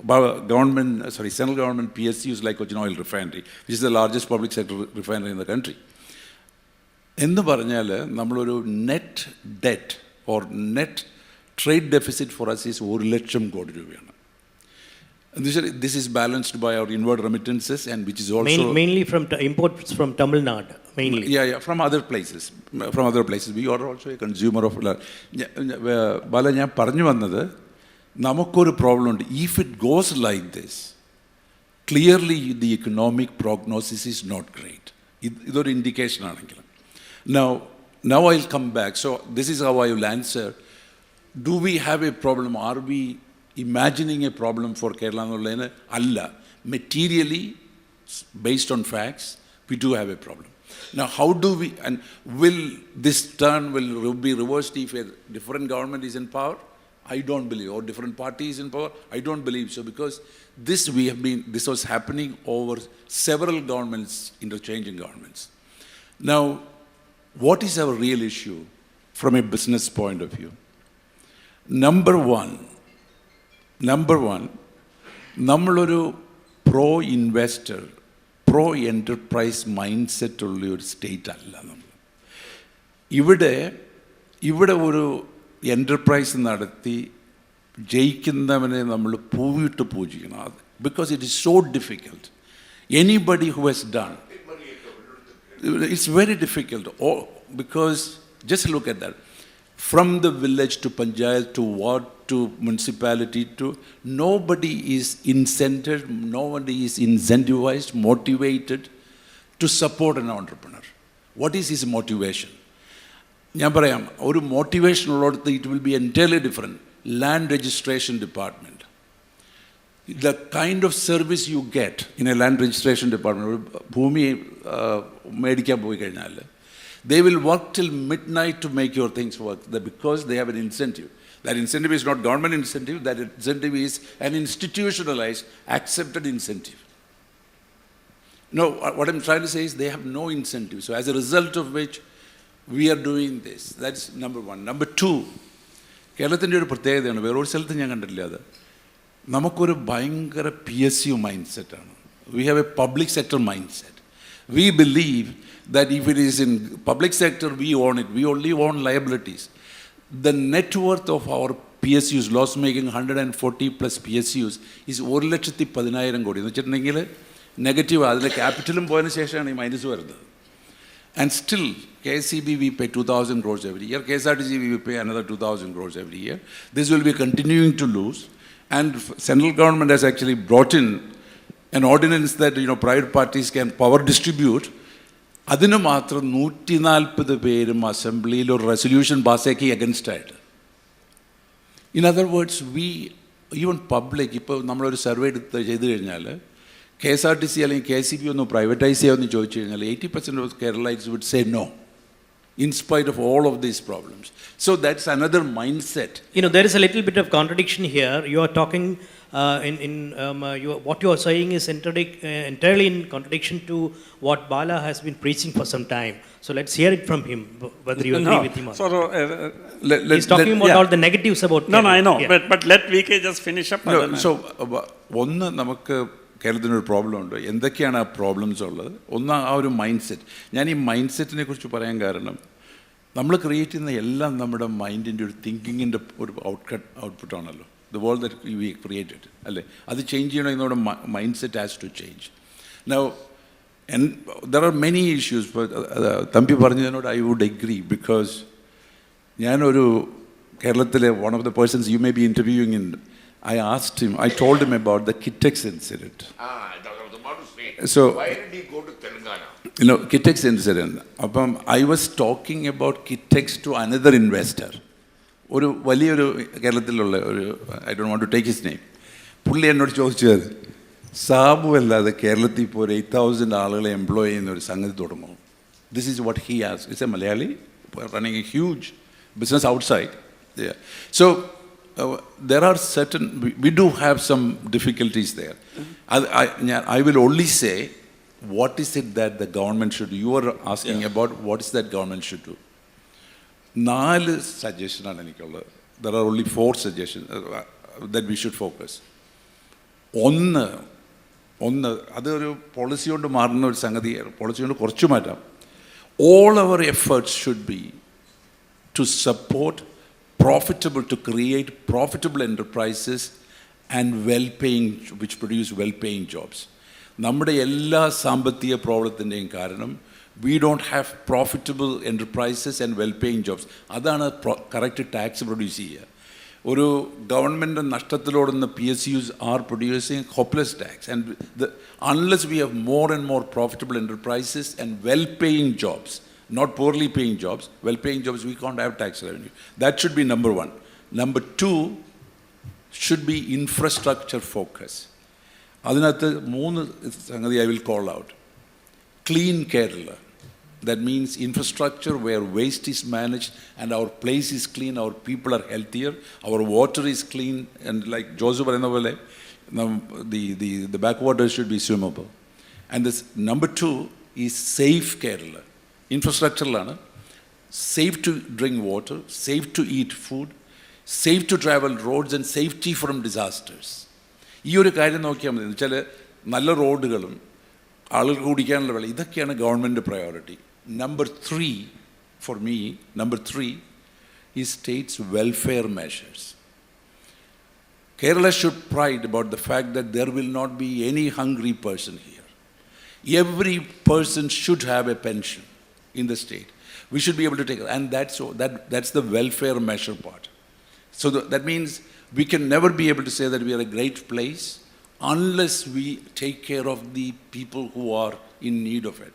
central government PSUs like Cochin Oil Refinery, which is the largest public sector refinery in the country. എന്ന് പറഞ്ഞാൽ നമ്മളൊരു net debt or net trade deficit for us is 1,00,000 crore രൂപയാണ്. This is balanced by our inward remittances, and which is also mainly from imports from Tamil Nadu, mainly. Yeah, from other places. We are also a consumer of. Bala, ഞാൻ പറഞ്ഞു വന്നത്, നമുക്കൊരു problem ഉണ്ട്. If it goes like this, clearly the economic prognosis is not great. ഇതൊരു indication ആണെങ്കിൽ. Now I'll come back. So this is how I will answer. Do we have a problem? Are we imagining a problem for Kerala എന്നുള്ളതിന് അല്ല. Materially, based on facts, we do have a problem. Now, how do we, and will this turn will be reversed if a different government is in power? I don't believe. Or different parties in power? I don't believe so, because this was happening over several governments, interchanging governments. Now, what is our real issue from a business point of view? Number 1, number one, നമ്മളൊരു pro investor, pro enterprise mind set ഉള്ള ഒരു state അല്ല നമ്മൾ. ഇവിടെ ഒരു enterprise നടത്തി ജയിക്കുന്നവനെ നമ്മൾ പൂവിട്ട് പൂജിക്കണം. അത് because it is so difficult. Anybody who has done, it's very difficult, because just look at that. From the village to panchayat to ward to municipality to, nobody is incented, nobody is incentivized, motivated to support an entrepreneur. What is his motivation? ഞാൻ പറയാം, ഒരു motivation ഉള്ളിടത്ത് it will be entirely different. Land registration department, the kind of service you get in a land registration department, ഭൂമി മേടിക്കാൻ പോയി കഴിഞ്ഞാൽ, they will work till midnight to make your things work, because they have an incentive. That incentive is not government incentive, that incentive is an institutionalized, accepted incentive. No, what I'm trying to say is they have no incentive. So as a result of which we are doing this. That's number one. Number two, കേരളത്തിൻ്റെ ഒരു പ്രത്യേകതയാണ്, വേറൊരു സ്ഥലത്ത് ഞാൻ കണ്ടിട്ടില്ല അത്. നമുക്കൊരു ഭയങ്കര PSU മൈൻഡ് സെറ്റാണ്. We have a public sector mind set. We believe that if it is in public sector, we own it, we only own liabilities. The net worth of our PSUs, loss making 140+ PSUs is 1,10,000 crore. എന്ന് വെച്ചിട്ടുണ്ടെങ്കിൽ negative, അതിൻ്റെ ക്യാപിറ്റലും പോയതിനു ശേഷമാണ് ഈ minus വരുന്നത്. And still, KCB we pay 2,000 crores every year, KSRTC we pay another 2,000 crores every year. This will be continuing to lose. And central government has actually brought in an ordinance that, private parties can power distribute. അതിന് മാത്രം 140 പേരും അസംബ്ലിയിൽ ഒരു resolution പാസ്സാക്കി against ആയിട്ട്. In other words, even public, ഇപ്പോൾ നമ്മളൊരു survey ചെയ്ത് കഴിഞ്ഞാൽ KSRTC അല്ലെങ്കിൽ KCB ഒന്ന് പ്രൈവറ്റൈസ് ചെയ്യാമെന്ന് ചോദിച്ചു കഴിഞ്ഞാൽ 80% of Keralites would say no, in spite of all of these problems. So that's another mindset. There is a little bit of contradiction here. You are talking what you are saying is entirely in contradiction to what Bala has been preaching for some time. So let's hear it from him, whether you agree with him or not. He's talking about all the negatives about No, I know. Yeah. But let VK just finish up. So ഒന്ന്, നമുക്ക് കേരളത്തിനൊരു problem ഉണ്ട്. എന്തൊക്കെയാണ് ആ problems ഉള്ളത്? ഒന്ന്, ആ ഒരു mind set. ഞാൻ ഈ മൈൻഡ് സെറ്റിനെ കുറിച്ച് പറയാൻ കാരണം, നമ്മൾ ക്രിയേറ്റ് ചെയ്യുന്ന എല്ലാം നമ്മുടെ മൈൻഡിൻ്റെ ഒരു തിങ്കിങ്ങിൻ്റെ ഒരു ഔട്ട്പുട്ടാണല്ലോ. The world that we created, അല്ലേ? അത് ചേഞ്ച് ചെയ്യണമെങ്കിൽ നമ്മുടെ mind set has to change. Now there are many issues. Thampi പറഞ്ഞതിനോട് ഐ വുഡ് എഗ്രി, ബിക്കോസ് ഞാനൊരു കേരളത്തിലെ one of the persons you may be interviewing in, I asked him, I told him about the Kitex incident. That was about to say. So, why did he go to Telangana? Kitex incident. I was talking about Kitex to another investor. ഒരു വലിയൊരു കേരളത്തിലുള്ള ഒരു, I don't want to take his name. പുള്ളി എന്നോട് ചോദിച്ചത്, സാബു അല്ലാതെ കേരളത്തിൽ ഇപ്പോൾ ഒരു 8,000 ആളുകളെ എംപ്ലോയ് ചെയ്യുന്ന ഒരു സംഗതി തുടങ്ങും. This is what he asked. It's a Malayali running a huge business outside. Yeah. So, there are certain, we do have some difficulties there. I will only say, what is it that the government should do? You are asking about what is that government should do. 4 സജഷനാണ് എനിക്കുള്ളത്. There are only 4 suggestions that we should focus. ഒന്ന്, അതൊരു policy കൊണ്ട് മാറുന്ന ഒരു സംഗതിയാണ്. Policy കൊണ്ട് കുറച്ച് മാറ്റാം. All our efforts should be to support to create profitable enterprises and well-paying, which produce well-paying jobs. നമ്മുടെ എല്ലാ സാമ്പത്തിക പ്രോബ്ലത്തിൻ്റെയും കാരണം, we don't have profitable enterprises and well-paying jobs. അതാണ് കറക്റ്റ് ടാക്സ് പ്രൊഡ്യൂസ് ചെയ്യുക. ഒരു government നഷ്ടത്തിലോടുന്ന PSUs are producing hopeless tax. And unless we have more and more profitable enterprises and well-paying jobs, not poorly paying jobs, well-paying jobs, we can't have tax revenue. That should be number 1. Number 2 should be infrastructure focus. അതിനകത്ത് 3 സംഗതി I will call out. Clean Kerala. That means infrastructure where waste is managed and our place is clean, our people are healthier, our water is clean, and like Joseph പറയുന്ന പോലെ the backwaters should be swimmable. And this number 2 is safe Kerala. ഇൻഫ്രാസ്ട്രക്ചറിലാണ്, safe to drink water, safe to eat food. safe to travel roads and safety from disasters. ഈ ഒരു കാര്യം നോക്കിയാൽ മതി. എന്നുവെച്ചാൽ നല്ല റോഡുകളും ആളുകൾക്ക് കുടിക്കാനുള്ള വെള്ളം, ഇതൊക്കെയാണ് government priority. Number 3 for me, number 3 is states' welfare measures. Kerala should pride about the fact that there will not be any hungry person here. Every person should have a pension in the state. We should be able to take it. And that's the welfare measure part. So that means we can never be able to say that we are a great place unless we take care of the people who are in need of it.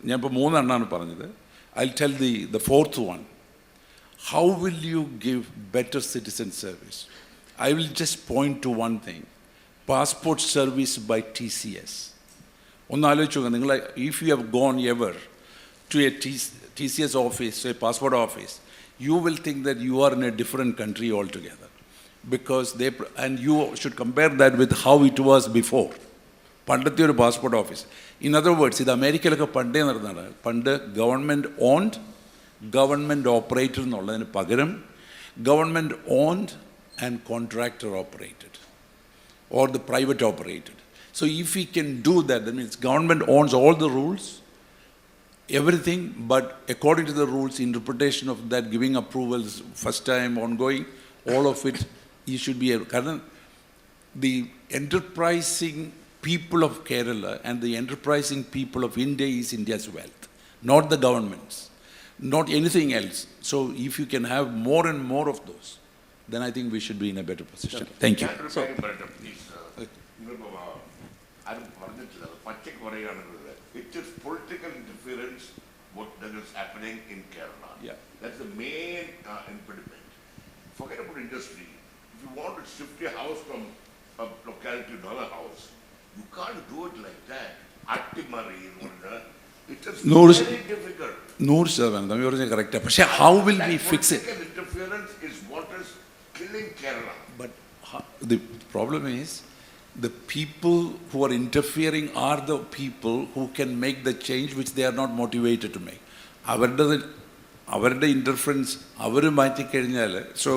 ഞാനിപ്പോൾ 3 എണ്ണമാണ് പറഞ്ഞത്. I'll tell the fourth one. How will you give better citizen service? I will just point to one thing. Passport service by TCS. ഒന്ന് ആലോചിച്ച് നോക്കുക. നിങ്ങൾ if you have gone ever to a TCS office, a passport office, you will think that you are in a different country altogether. Because and you should compare that with how it was before. പണ്ടത്തെ ഒരു passport office. In other words, ഇത് അമേരിക്കയിലൊക്കെ പണ്ടേ നടന്നതാണ്. പണ്ട് government owned, government operator എന്നുള്ളതിന് പകരം government owned and contractor operated or the private operated. So if we can do that, that means government owns all the rules, everything, but according to the rules, interpretation of that, giving approvals, first time, ongoing, all of it, you should be able. Because the enterprising people of Kerala and the enterprising people of India is India's wealth, not the governments, not anything else. So if you can have more and more of those, then I think we should be in a better position. Thank you. So, it is political interference what that is happening in Kerala. Yeah. That's the main impediment. Forget about industry. If you want to shift your house from a locality to another house, you can't do it like that. Attimari, it is very difficult. 100% you are correct. But how will we fix it? Political interference is what is killing Kerala. But the problem is, the people who are interfering are the people who can make the change which they are not motivated to make. അവരുടെ interference അവർ മാറ്റിക്കഴിഞ്ഞാൽ, so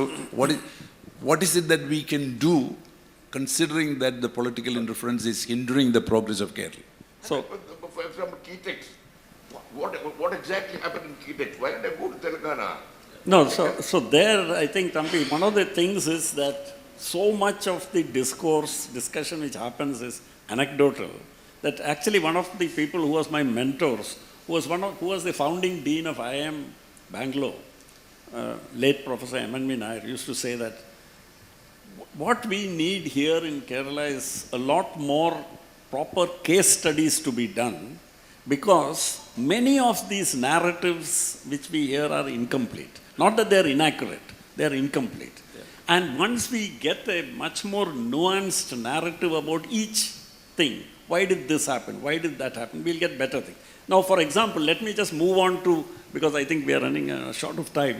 what is it that we can do considering that the political interference is hindering the progress of Kerala? So, for example, Kitex, what exactly happened in Kitex? Why did I go to Telangana? No, so there, I think, Thampi, one of the things is that so much of the discussion which happens is anecdotal, that actually one of the people who was my mentors, who was the founding dean of IIM Bangalore, late Professor M.N.V. Nair, used to say that what we need here in Kerala is a lot more proper case studies to be done, because many of these narratives which we hear are incomplete. Not that they are inaccurate, they are incomplete. Yeah. And once we get a much more nuanced narrative about each thing, why did this happen, why did that happen, we'll get better things. Now, for example, let me just move on to, because I think we are running short of time,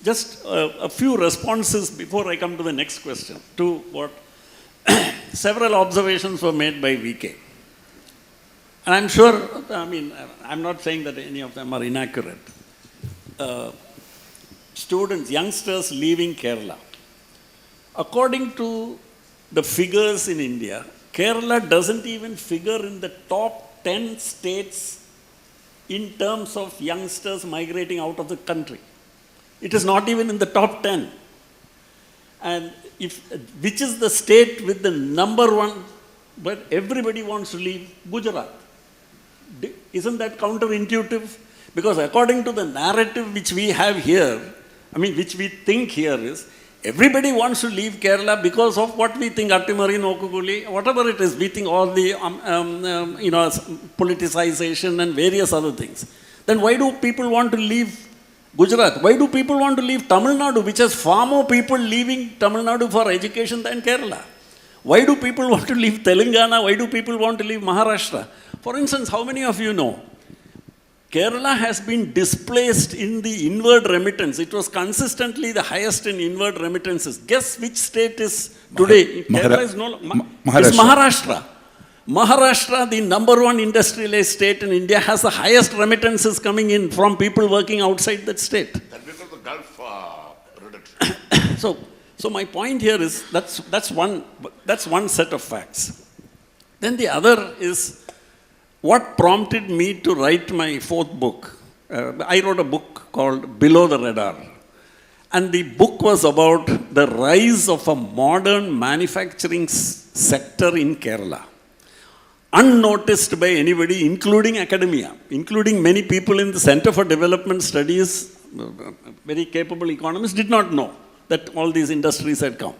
just a few responses before I come to the next question, to what several observations were made by VK. And I'm sure, I'm not saying that any of them are inaccurate. Students, youngsters leaving Kerala. According to the figures in India, Kerala doesn't even figure in the top 10 states in terms of youngsters migrating out of the country. It is not even in the top 10. And which is the state with the number one, but everybody wants to leave? Gujarat. Isn't that counterintuitive? Because according to the narrative which we have here, which we think here is, everybody wants to leave Kerala because of what we think, Attimari, Nokukuli, whatever it is, we think all the politicization and various other things. Then why do people want to leave Gujarat? Why do people want to leave Tamil Nadu, which has far more people leaving Tamil Nadu for education than Kerala? Why do people want to leave Telangana? Why do people want to leave Maharashtra? For instance, how many of you know Kerala has been displaced in the inward remittance? It was consistently the highest in inward remittances. Guess which state is today? Kerala is Maharashtra. Maharashtra, the number one industrialized state in India, has the highest remittances coming in from people working outside that state. That because of the Gulf reduction. So my point here is that's one set of facts. Then the other is what prompted me to write my fourth book. I wrote a book called Below the Radar. And the book was about the rise of a modern manufacturing sector in Kerala. Unnoticed by anybody, including academia, including many people in the Center for Development Studies, very capable economists, did not know that all these industries had come.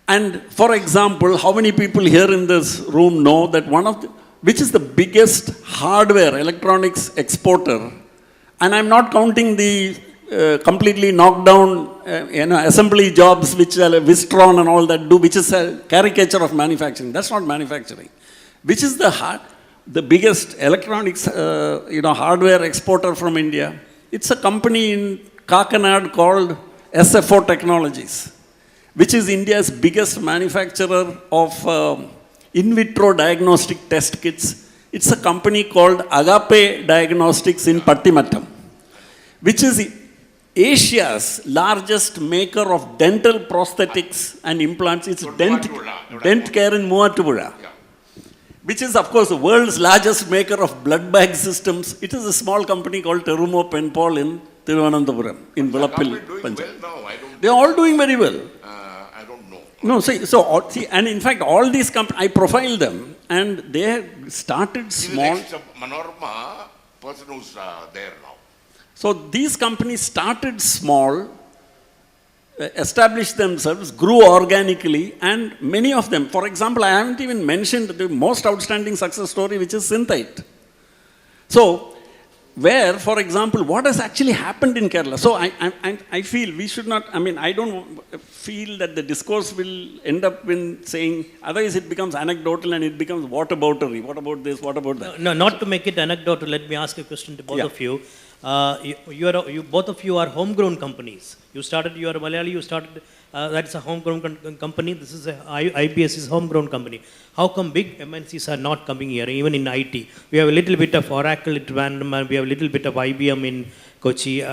And for example, how many people here in this room know that which is the biggest hardware electronics exporter, and I'm not counting the completely knocked down assembly jobs which Wistron and all that do, which is a caricature of manufacturing. That's not manufacturing. Which is the biggest electronics hardware exporter from India? It's a company in Kakinad called SFO Technologies, which is India's biggest manufacturer of in vitro diagnostic test kits. It's a company called Agape Diagnostics in Pattimattam, which is Asia's largest maker of dental prosthetics and implants. It's Dent Care in Muvattupuzha, which is, of course, the world's largest maker of blood bag systems. It is a small company called Terumo Penpal in Thiruvananthapuram, in Vilappil, Punjab. They are all doing very well. I don't know. No, see, and in fact, all these companies, I profiled them, and they started small. He's the next Manorama person who's there now. So these companies started small, established themselves, grew organically, and many of them, for example, I haven't even mentioned the most outstanding success story, which is Synthite. So, where, for example, what has actually happened in Kerala? So I feel we should not, I don't feel that the discourse will end up in saying, otherwise it becomes anecdotal and it becomes whataboutery. What about this, what about that? No, not to make it anecdotal, let me ask a question to both of you. Both of you are homegrown companies. You are Malayali, that's a homegrown company. This is IBS is a homegrown company. How come big MNCs are not coming here, even in IT? We have a little bit of Oracle at Random, and we have a little bit of IBM in Kochi.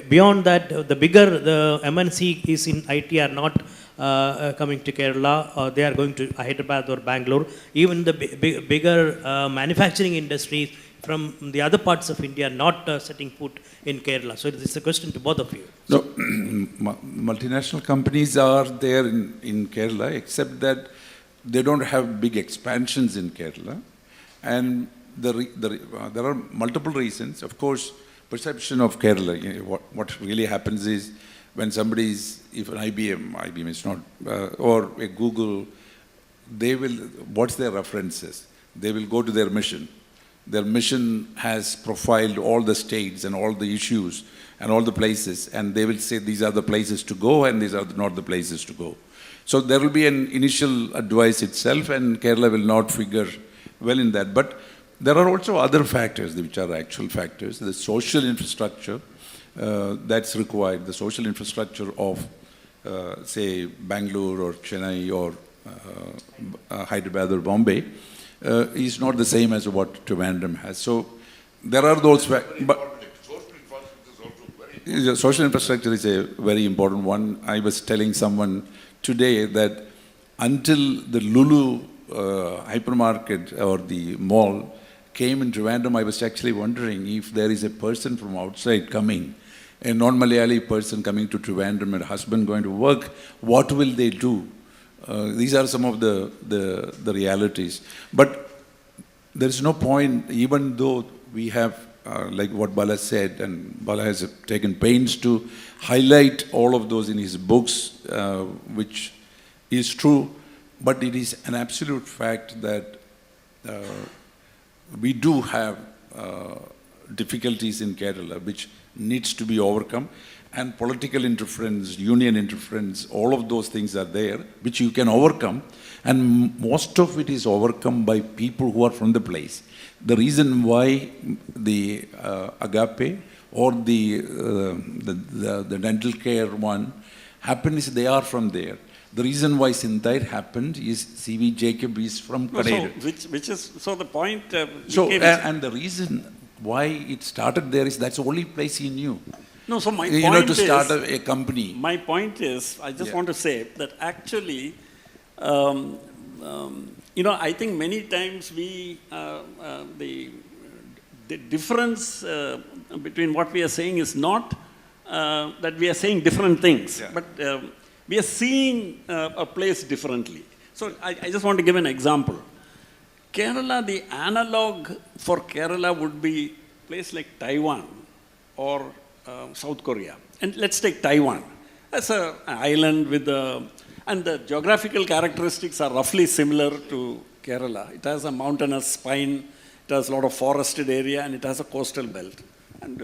Beyond that, the MNCs in IT are not coming to Kerala. They are going to Hyderabad or Bangalore. Even the bigger manufacturing industries from the other parts of India not setting foot in Kerala. So it's a question to both of you. No, multinational companies are there in Kerala, except that they don't have big expansions in Kerala. And there are multiple reasons. Of course, perception of Kerala, what really happens is when somebody is, if an IBM is not, or a Google, what's their references? They will go to their mission. Their mission has profiled all the states and all the issues and all the places, and they will say these are the places to go and these are not the places to go. So there will be an initial advice itself, and Kerala will not figure well in that. But there are also other factors which are actual factors. The social infrastructure that's required, the social infrastructure of, say, Bangalore or Chennai or Hyderabad or Bombay, is not the same as what Trivandrum has. So there are those but social infrastructure is a very important one. I was telling someone today that until the Lulu hypermarket or the mall came in Trivandrum, I was actually wondering if there is a person from outside coming, a non-Malayali person coming to Trivandrum and a husband going to work, what will they do? These are some of the realities. But there is no point, even though we have, like what Bala said, and Bala has taken pains to highlight all of those in his books, which is true, but it is an absolute fact that we do have difficulties in Kerala, which needs to be overcome. And political interference, union interference, all of those things are there, which you can overcome. And most of it is overcome by people who are from the place. The reason why the Agape or the dental care one happened is they are from there. The reason why Synthite happened is C.V. Jacob is from Kaderu. So the point... and the reason why it started there is that's the only place he knew. No, so my You know, point to is, start a company. my point is, I just Yeah. want to say that actually, I think many times the difference between what we are saying is not that we are saying different things, but we are seeing a place differently. So I just want to give an example. Kerala, the analog for Kerala would be a place like Taiwan or South Korea. And let's take Taiwan. That's an island with and the geographical characteristics are roughly similar to Kerala. It has a mountainous spine, it has a lot of forested area, and it has a coastal belt. And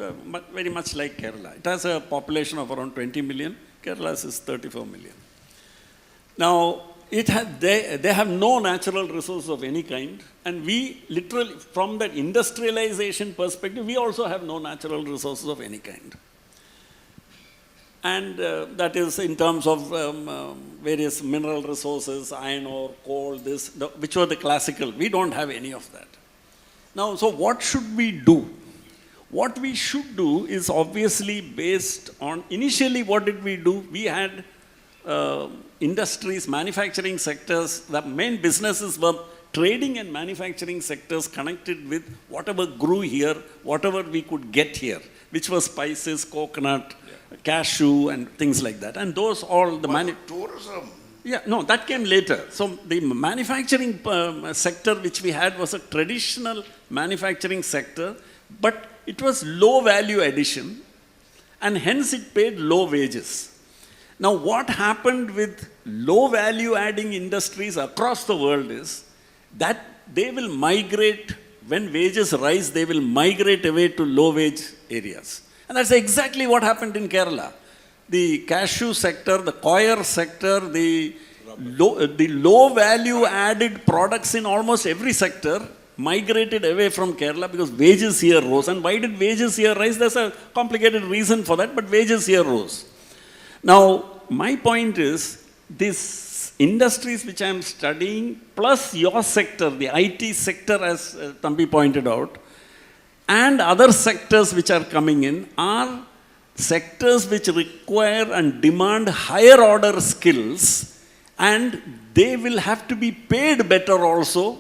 very much like Kerala. It has a population of around 20 million. Kerala's is 34 million. Now, they have no natural resources of any kind, and we literally, from that industrialization perspective, we also have no natural resources of any kind. And that is in terms of various mineral resources, iron ore, coal, which were the classical. We don't have any of that. Now, so what should we do? What we should do is obviously based on, initially what did we do? We had industries, manufacturing sectors, the main businesses were trading and manufacturing sectors connected with whatever grew here, whatever we could get here, which was spices, coconut, cashew, and things like that. And those all the tourism. Yeah, no, that came later. So the manufacturing sector which we had was a traditional manufacturing sector, but it was low value addition, and hence it paid low wages. Now, what happened with low value adding industries across the world is that they will migrate, when wages rise, they will migrate away to low wage areas. And that's exactly what happened in Kerala. The cashew sector, the coir sector, the low value added products in almost every sector migrated away from Kerala because wages here rose. And why did wages here rise? There's a complicated reason for that, but wages here rose. Now, my point is, these industries which I am studying, plus your sector, the IT sector, as Thambi pointed out, and other sectors which are coming in, are sectors which require and demand higher order skills, and they will have to be paid better also.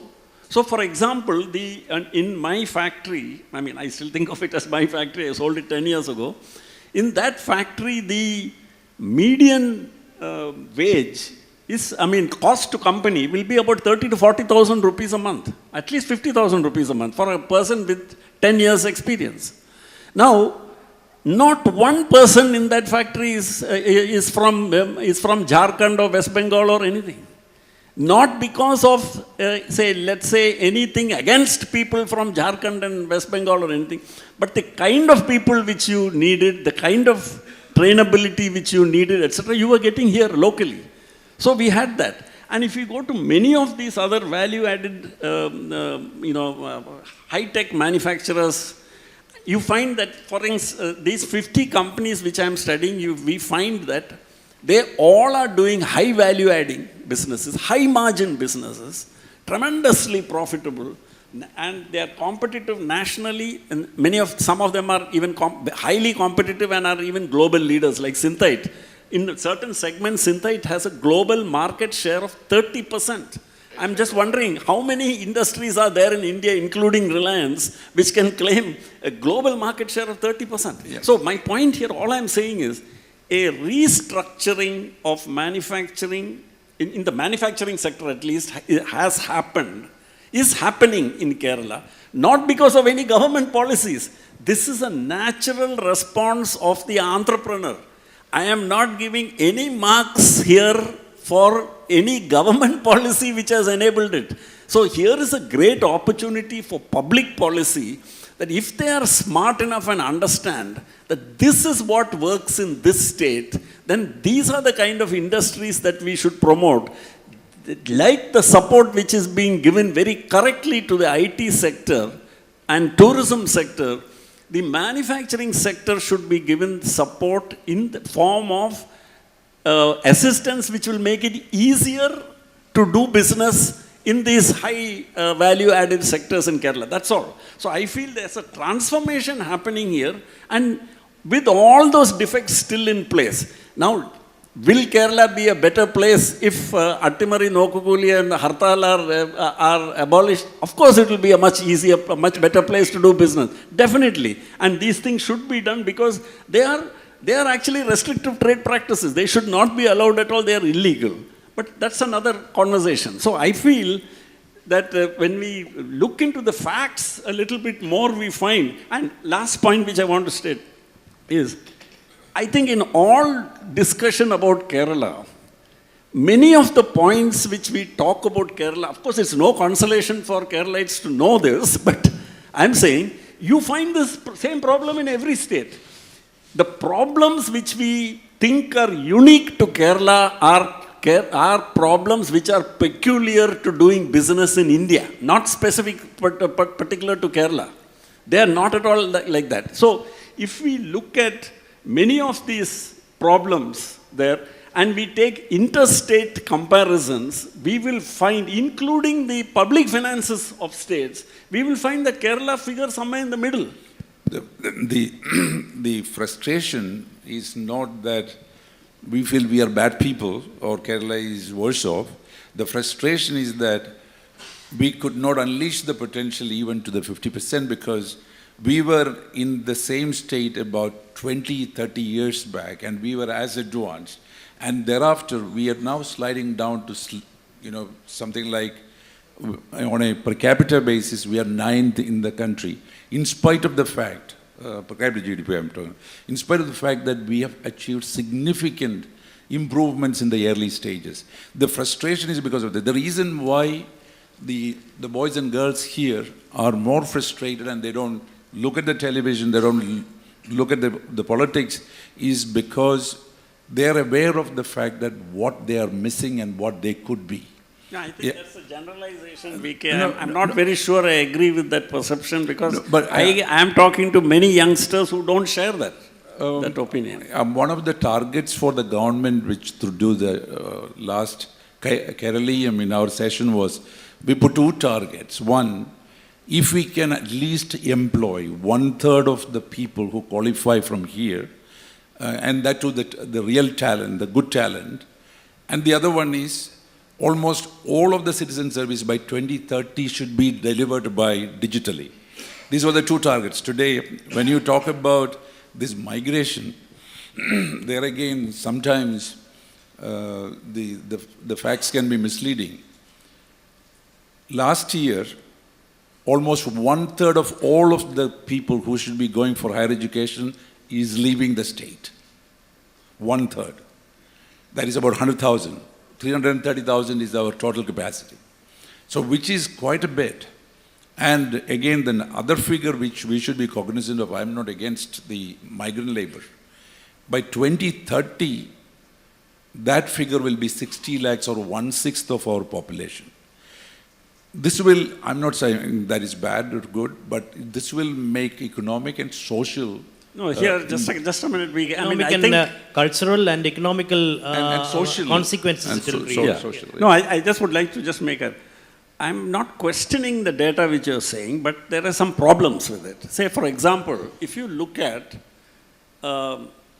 So, for example, in my factory, I mean, I still think of it as my factory, I sold it 10 years ago. In that factory, the median wage is, cost to company will be about 30 to 40,000 rupees a month, at least 50,000 rupees a month for a person with 10 years experience. Now, not one person in that factory is from Jharkhand or West Bengal or anything. Not because of, let's say, anything against people from Jharkhand and West Bengal or anything, but the kind of people which you needed, the kind of trainability which you needed, etc., you were getting here locally. So we had that. And if you go to many of these other value-added, high-tech manufacturers, you find that, for instance, these 50 companies which I am studying, we find that they all are doing high value-adding businesses, high-margin businesses, tremendously profitable, and they are competitive nationally, and some of them are even highly competitive and are even global leaders, like Synthite. In certain segments, Synthite has a global market share of 30%. I'm just wondering how many industries are there in India, including Reliance, which can claim a global market share of 30%. Yeah. So my point here, all I'm saying is, a restructuring of manufacturing, in the manufacturing sector at least, is happening in Kerala, not because of any government policies. This is a natural response of the entrepreneur. I am not giving any marks here for any government policy which has enabled it. So here is a great opportunity for public policy, that if they are smart enough and understand that this is what works in this state, then these are the kind of industries that we should promote. Like the support which is being given very correctly to the IT sector and tourism sector, the manufacturing sector should be given support in the form of assistance which will make it easier to do business in these high value added sectors in Kerala. That's all. So I feel there's a transformation happening here, and with all those defects still in place. Now, will Kerala be a better place if Attimari, Nokukuli and Hartal are abolished? Of course it will be a much easier, a much better place to do business. Definitely. And these things should be done because they are actually restrictive trade practices. They should not be allowed at all. They are illegal. But that's another conversation. So I feel that when we look into the facts a little bit more, we find, and last point which I want to state is, I think in all discussion about Kerala, many of the points which we talk about Kerala, of course it's no consolation for Keralites to know this, but I'm saying you find this same problem in every state. The problems which we think are unique to Kerala are problems which are peculiar to doing business in India, not specific particular to Kerala. They are not at all like that. So if we look at many of these problems there and we take interstate comparisons, we will find, including the public finances of states, we will find that Kerala figures somewhere in the middle. The frustration is not that we feel we are bad people or Kerala is worse off. The frustration is that we could not unleash the potential even to the 50% because we were in the same state about 20, 30 years back and we were as advanced. And thereafter, we are now sliding down to, something like, on a per capita basis, we are 9th in the country, in spite of the fact, per capita GDP I'm talking, in spite of the fact that we have achieved significant improvements in the early stages. The frustration is because of that. The reason why the boys and girls here are more frustrated and they don't look at the television, they don't look at the politics, is because they are aware of the fact that what they are missing and what they could be. Yeah, I think that's a generalization, VK. I'm not very sure I agree with that perception because I am talking to many youngsters who don't share that opinion. One of the targets for the government, which through the last Kerala, in our session was, we put 2 targets. One, if we can at least employ 1/3 of the people who qualify from here, and that to the real talent, the good talent. And the other one is almost all of the citizen service by 2030 should be delivered by digitally. These were the 2 targets. Today, when you talk about this migration, there again, sometimes the facts can be misleading. Last year, almost 1/3 of all of the people who should be going for higher education is leaving the state. 1/3. That is about 100,000. 330,000 is our total capacity. So which is quite a bit. And again, the other figure which we should be cognizant of, I'm not against the migrant labor. By 2030, that figure will be 60 lakhs or 1/6 of our population. This will, I'm not saying that is bad or good, but this will make economic and social. No, here, just a minute. I think cultural and economical and social consequences and it will social. social. No, I just would like to just make I'm not questioning the data which you're saying, but there are some problems with it. Say, for example, if you look at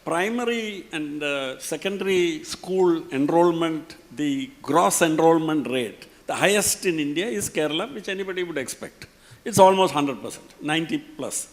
primary and secondary school enrollment, the gross enrollment rate, the highest in India is Kerala, which anybody would expect. It's almost 100%, 90 plus.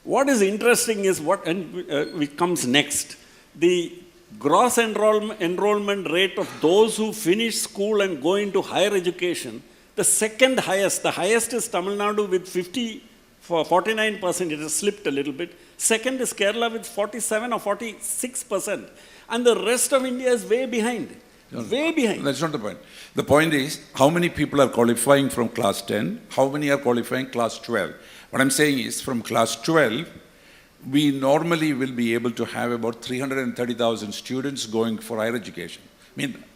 What is interesting is which comes next. The gross enrollment rate of those who finish school and go into higher education, the second highest, the highest is Tamil Nadu with 49%, it has slipped a little bit. Second is Kerala with 47 or 46%. And the rest of India is way behind. Way behind. That's not the point. The point is, how many people are qualifying from class 10? How many are qualifying class 12? What I'm saying is, from class 12, we normally will be able to have about 330,000 students going for higher education.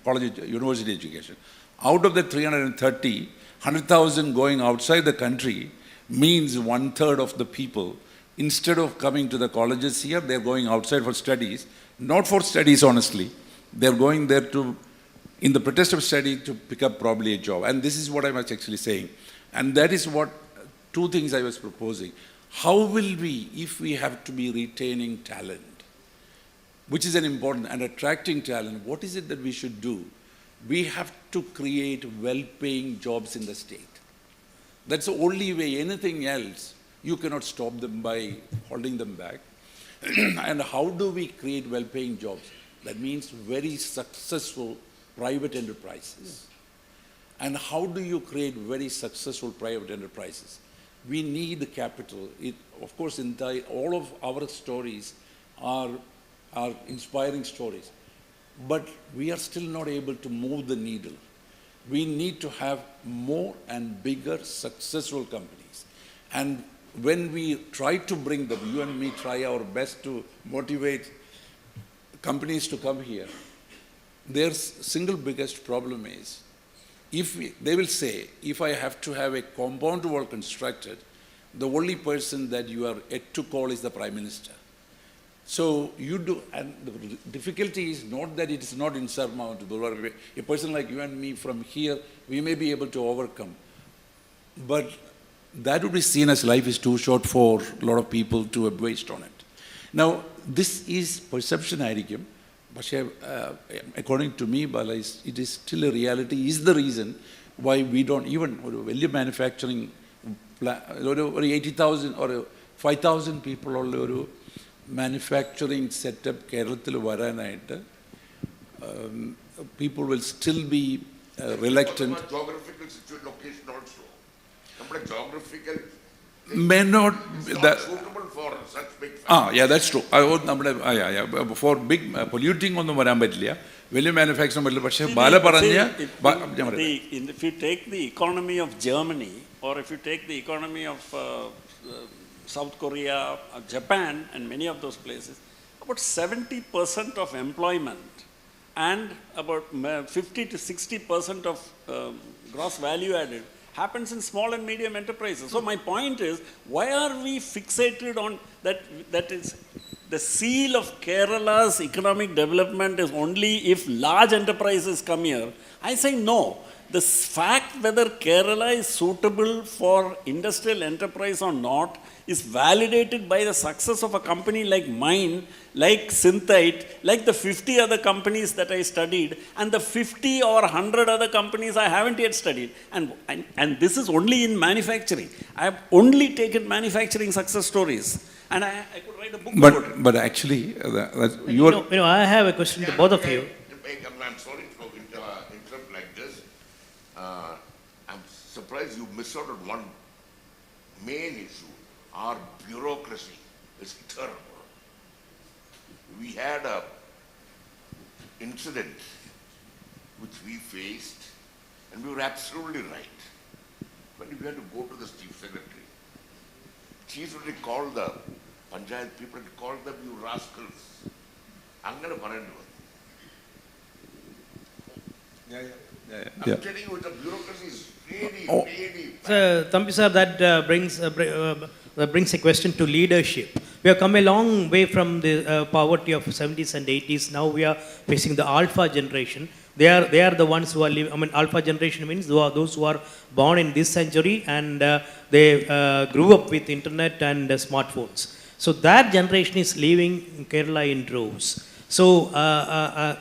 College, university education. Out of the 330, 100,000 going outside the country means 1/3 of the people, instead of coming to the colleges here, they're going outside for studies. Not for studies, honestly. They're going there in the pretext of study, to pick up probably a job. And this is what I was actually saying. And that is what, 2 things I was proposing. How will we, if we have to be retaining talent, which is an important, and attracting talent, what is it that we should do? We have to create well-paying jobs in the state. That's the only way. Anything else, you cannot stop them by holding them back. And how do we create well-paying jobs? That means very successful private enterprises. And how do you create very successful private enterprises? We need capital. Of course, all of our stories are inspiring stories. But we are still not able to move the needle. We need to have more and bigger successful companies. And when we try to bring them, you and me try our best to motivate companies to come here, their single biggest problem is, they will say, if I have to have a compound wall constructed, the only person that you are yet to call is the Prime Minister. So you do, and the difficulty is not that it is not insurmountable, or a person like you and me from here, we may be able to overcome. But that would be seen as life is too short for a lot of people to have waste on it. Now, this is perception ആയിരിക്കും. പക്ഷേ according to me, Bala, it is still a reality, is the reason why we don't, even ഒരു വലിയ manufacturing, ഒരു 80,000 or 5,000 people ഉള്ള ഒരു manufacturing setup കേരളത്തിൽ വരാനായിട്ട് people will still be reluctant. Geographical location also. Geographical may not that suitable for such big factories. Yeah, that's true. For big polluting ഒന്നും വരാൻ പറ്റില്ല, വലിയ മാനുഫാക്ചറിംഗ് പറ്റില്ല. പക്ഷേ ബാല പറഞ്ഞ if you take the economy of Germany, or if you take the economy of South Korea, Japan, and many of those places, about 70% of employment and about 50 to 60% of gross value added happens in small and medium enterprises. So my point is, why are we fixated on that? That is the seal of Kerala's economic development is only if large enterprises come here. I say no. The fact whether Kerala is suitable for industrial enterprise or not is validated by the success of a company like mine, like Synthite, like the 50 other companies that I studied, and the 50 or 100 other companies I haven't yet studied. And this is only in manufacturing. I have only taken manufacturing success stories. And I could write a book about it. But actually, I have a question to both of you. I'm sorry to interrupt like this. I'm surprised you missed out on one main issue. Our bureaucracy is terrible. We had a incident which we faced, and we were absolutely right. When we had to go to the chief secretary secretary called the Panchayat people, called them, you rascals. Angana parandu. I'm telling you, the bureaucracy is really. So, Thampi sir, that brings a question to leadership. We have come a long way from the poverty of 70s and 80s. Now we are facing the alpha generation. They are the ones who are living. I mean, alpha generation means those who are born in this century and they grew up with internet and smartphones. So that generation is leaving Kerala in droves. So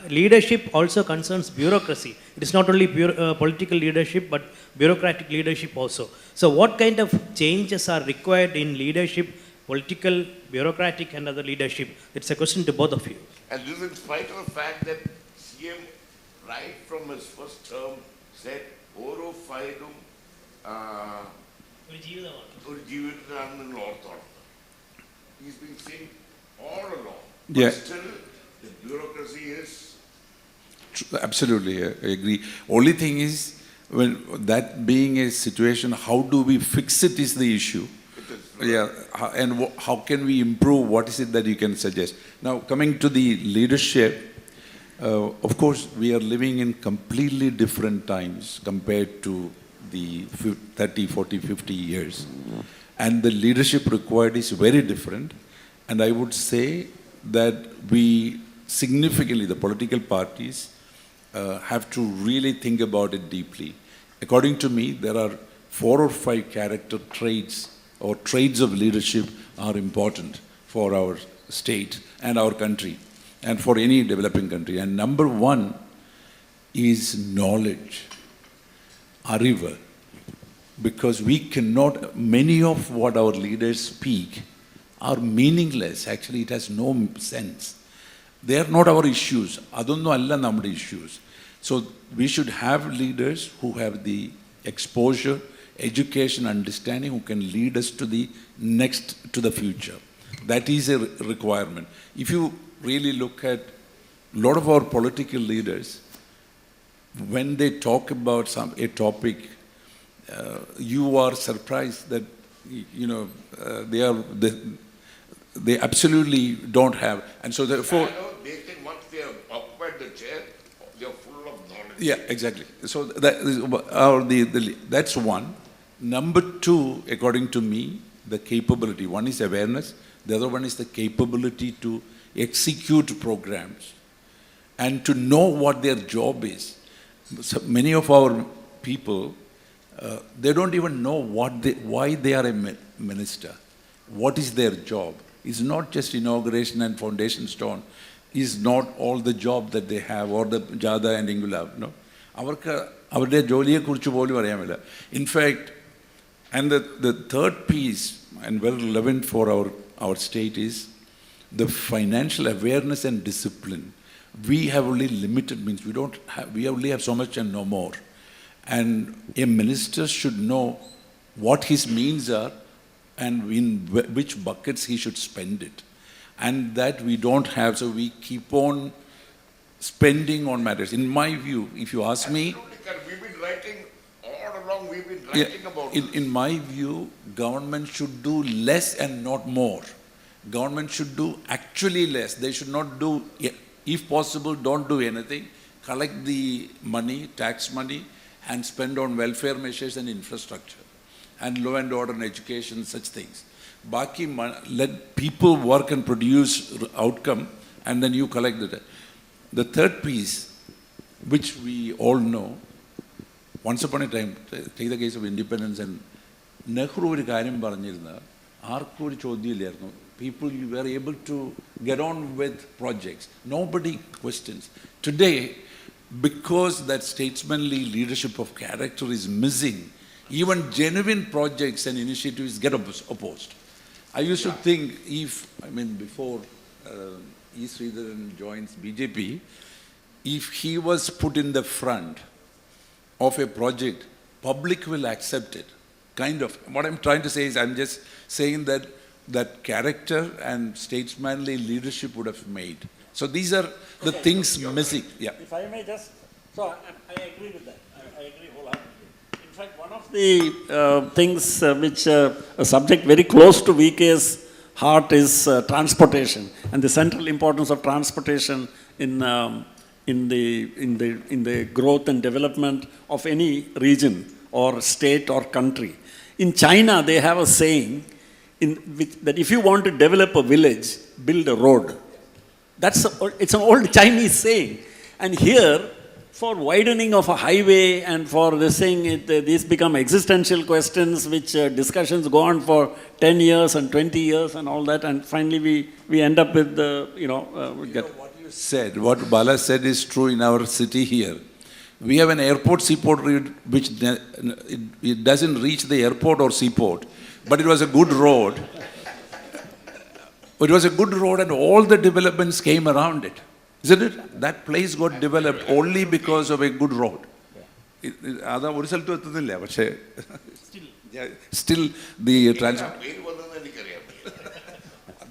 leadership also concerns bureaucracy. It is not only political leadership, but bureaucratic leadership also. So what kind of changes are required in leadership, political, bureaucratic and other leadership? It's a question to both of you. And this is in spite of the fact that CM, right from his first term, said, Oro Faidum, he's been saying all along. But still, the bureaucracy is. Absolutely, I agree. Only thing is, when that being a situation, how do we fix it is the issue. And how can we improve? What is it that you can suggest? Now, coming to the leadership, of course, we are living in completely different times compared to the 30, 40, 50 years. And the leadership required is very different. And I would say that we significantly, the political parties, have to really think about it deeply. According to me, there are 4 or 5 character traits or traits of leadership are important for our state and our country and for any developing country. And number one is knowledge, ariva. Because we cannot, many of what our leaders speak are meaningless. Actually, it has no sense. They are not our issues. Adonnu alla nammade issues. So we should have leaders who have the exposure, education, understanding, who can lead us to the next, to the future. That is a requirement. If you really look at a lot of our political leaders, when they talk about a topic, you are surprised that, they absolutely don't have. And so therefore... They think once they have occupied the chair, they are full of knowledge. Yeah, exactly. So that's one. Number two, according to me, the capability. One is awareness. The other one is the capability to execute programs and to know what their job is. So many of our people, they don't even know why they are a minister. What is their job? It's not just inauguration and foundation stone. It's not all the job that they have, or the Jada and Ingulab. No, in fact, and the third piece, and very relevant for our state, is the financial awareness and discipline. We have only limited means. We only have so much and no more. And a minister should know what his means are and in which buckets he should spend it. And that we don't have, so we keep on spending on matters. In my view, if you ask me... We've been writing, all along we've been writing about this. In my view, government should do less and not more. Government should do actually less. They should not do, if possible, don't do anything. Collect the money, tax money, and spend on welfare measures and infrastructure, and law and order and education, such things. Baki, let people work and produce outcome, and then you collect it. The third piece, which we all know, once upon a time, take the case of independence, and Nehru oru karyam paranjirunna, aarkku oru chodyillayirunnu. People were able to get on with projects. Nobody questions. Today, because that statesmanly leadership of character is missing, even genuine projects and initiatives get opposed. I used to think before E. Sridharan joins BJP, if he was put in the front of a project, public will accept it. Kind of. What I'm trying to say is, I'm just saying that character and statesmanly leadership would have made. So these are the things missing. Yeah. If I may just, so I agree with that. I agree wholeheartedly. In fact, one of the things which a subject very close to VK's heart is transportation, and the central importance of transportation in the growth and development of any region or state or country. In China, they have a saying that if you want to develop a village, build a road. It's an old Chinese saying. And here, for widening of a highway and for this thing, these become existential questions which discussions go on for 10 years and 20 years and all that, and finally we end up with what you said, what Bala said is true in our city here. We have an airport seaport road which it doesn't reach the airport or seaport, but it was a good road. It was a good road and all the developments came around it. Isn't it? That place got developed only because of a good road. Still the transport.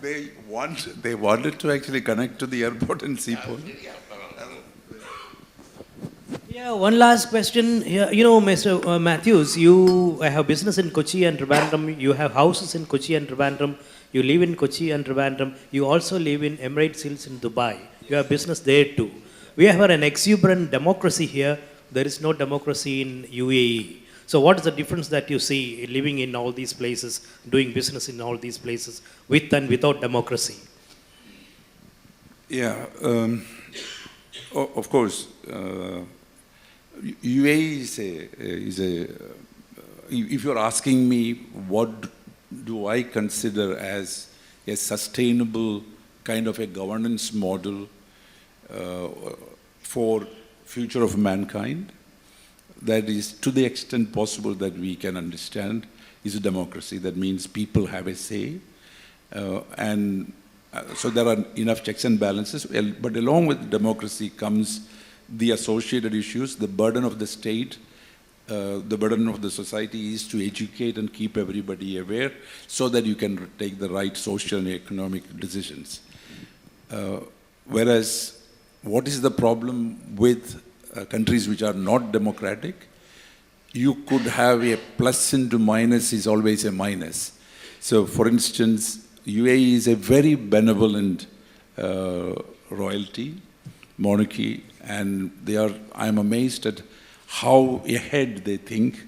They wanted to actually connect to the airport and seaport. Yeah, one last question here. Mr. Mathews, you have business in Kochi and Trivandrum. You have houses in Kochi and Trivandrum. You live in Kochi and Trivandrum. You also live in Emirates Hills in Dubai. You have business there too. We have an exuberant democracy here. There is no democracy in UAE. So what is the difference that you see living in all these places, doing business in all these places, with and without democracy? Yeah, of course. UAE is a. If you're asking me what do I consider as a sustainable kind of a governance model for future of mankind? That is, to the extent possible that we can understand, is a democracy. That means people have a say. So there are enough checks and balances. But along with democracy comes the associated issues, the burden of the state, the burden of the society is to educate and keep everybody aware so that you can take the right social and economic decisions. Whereas, what is the problem with countries which are not democratic? You could have a plus into minus is always a minus. So, for instance, UAE is a very benevolent royalty, monarchy, and I'm amazed at how ahead they think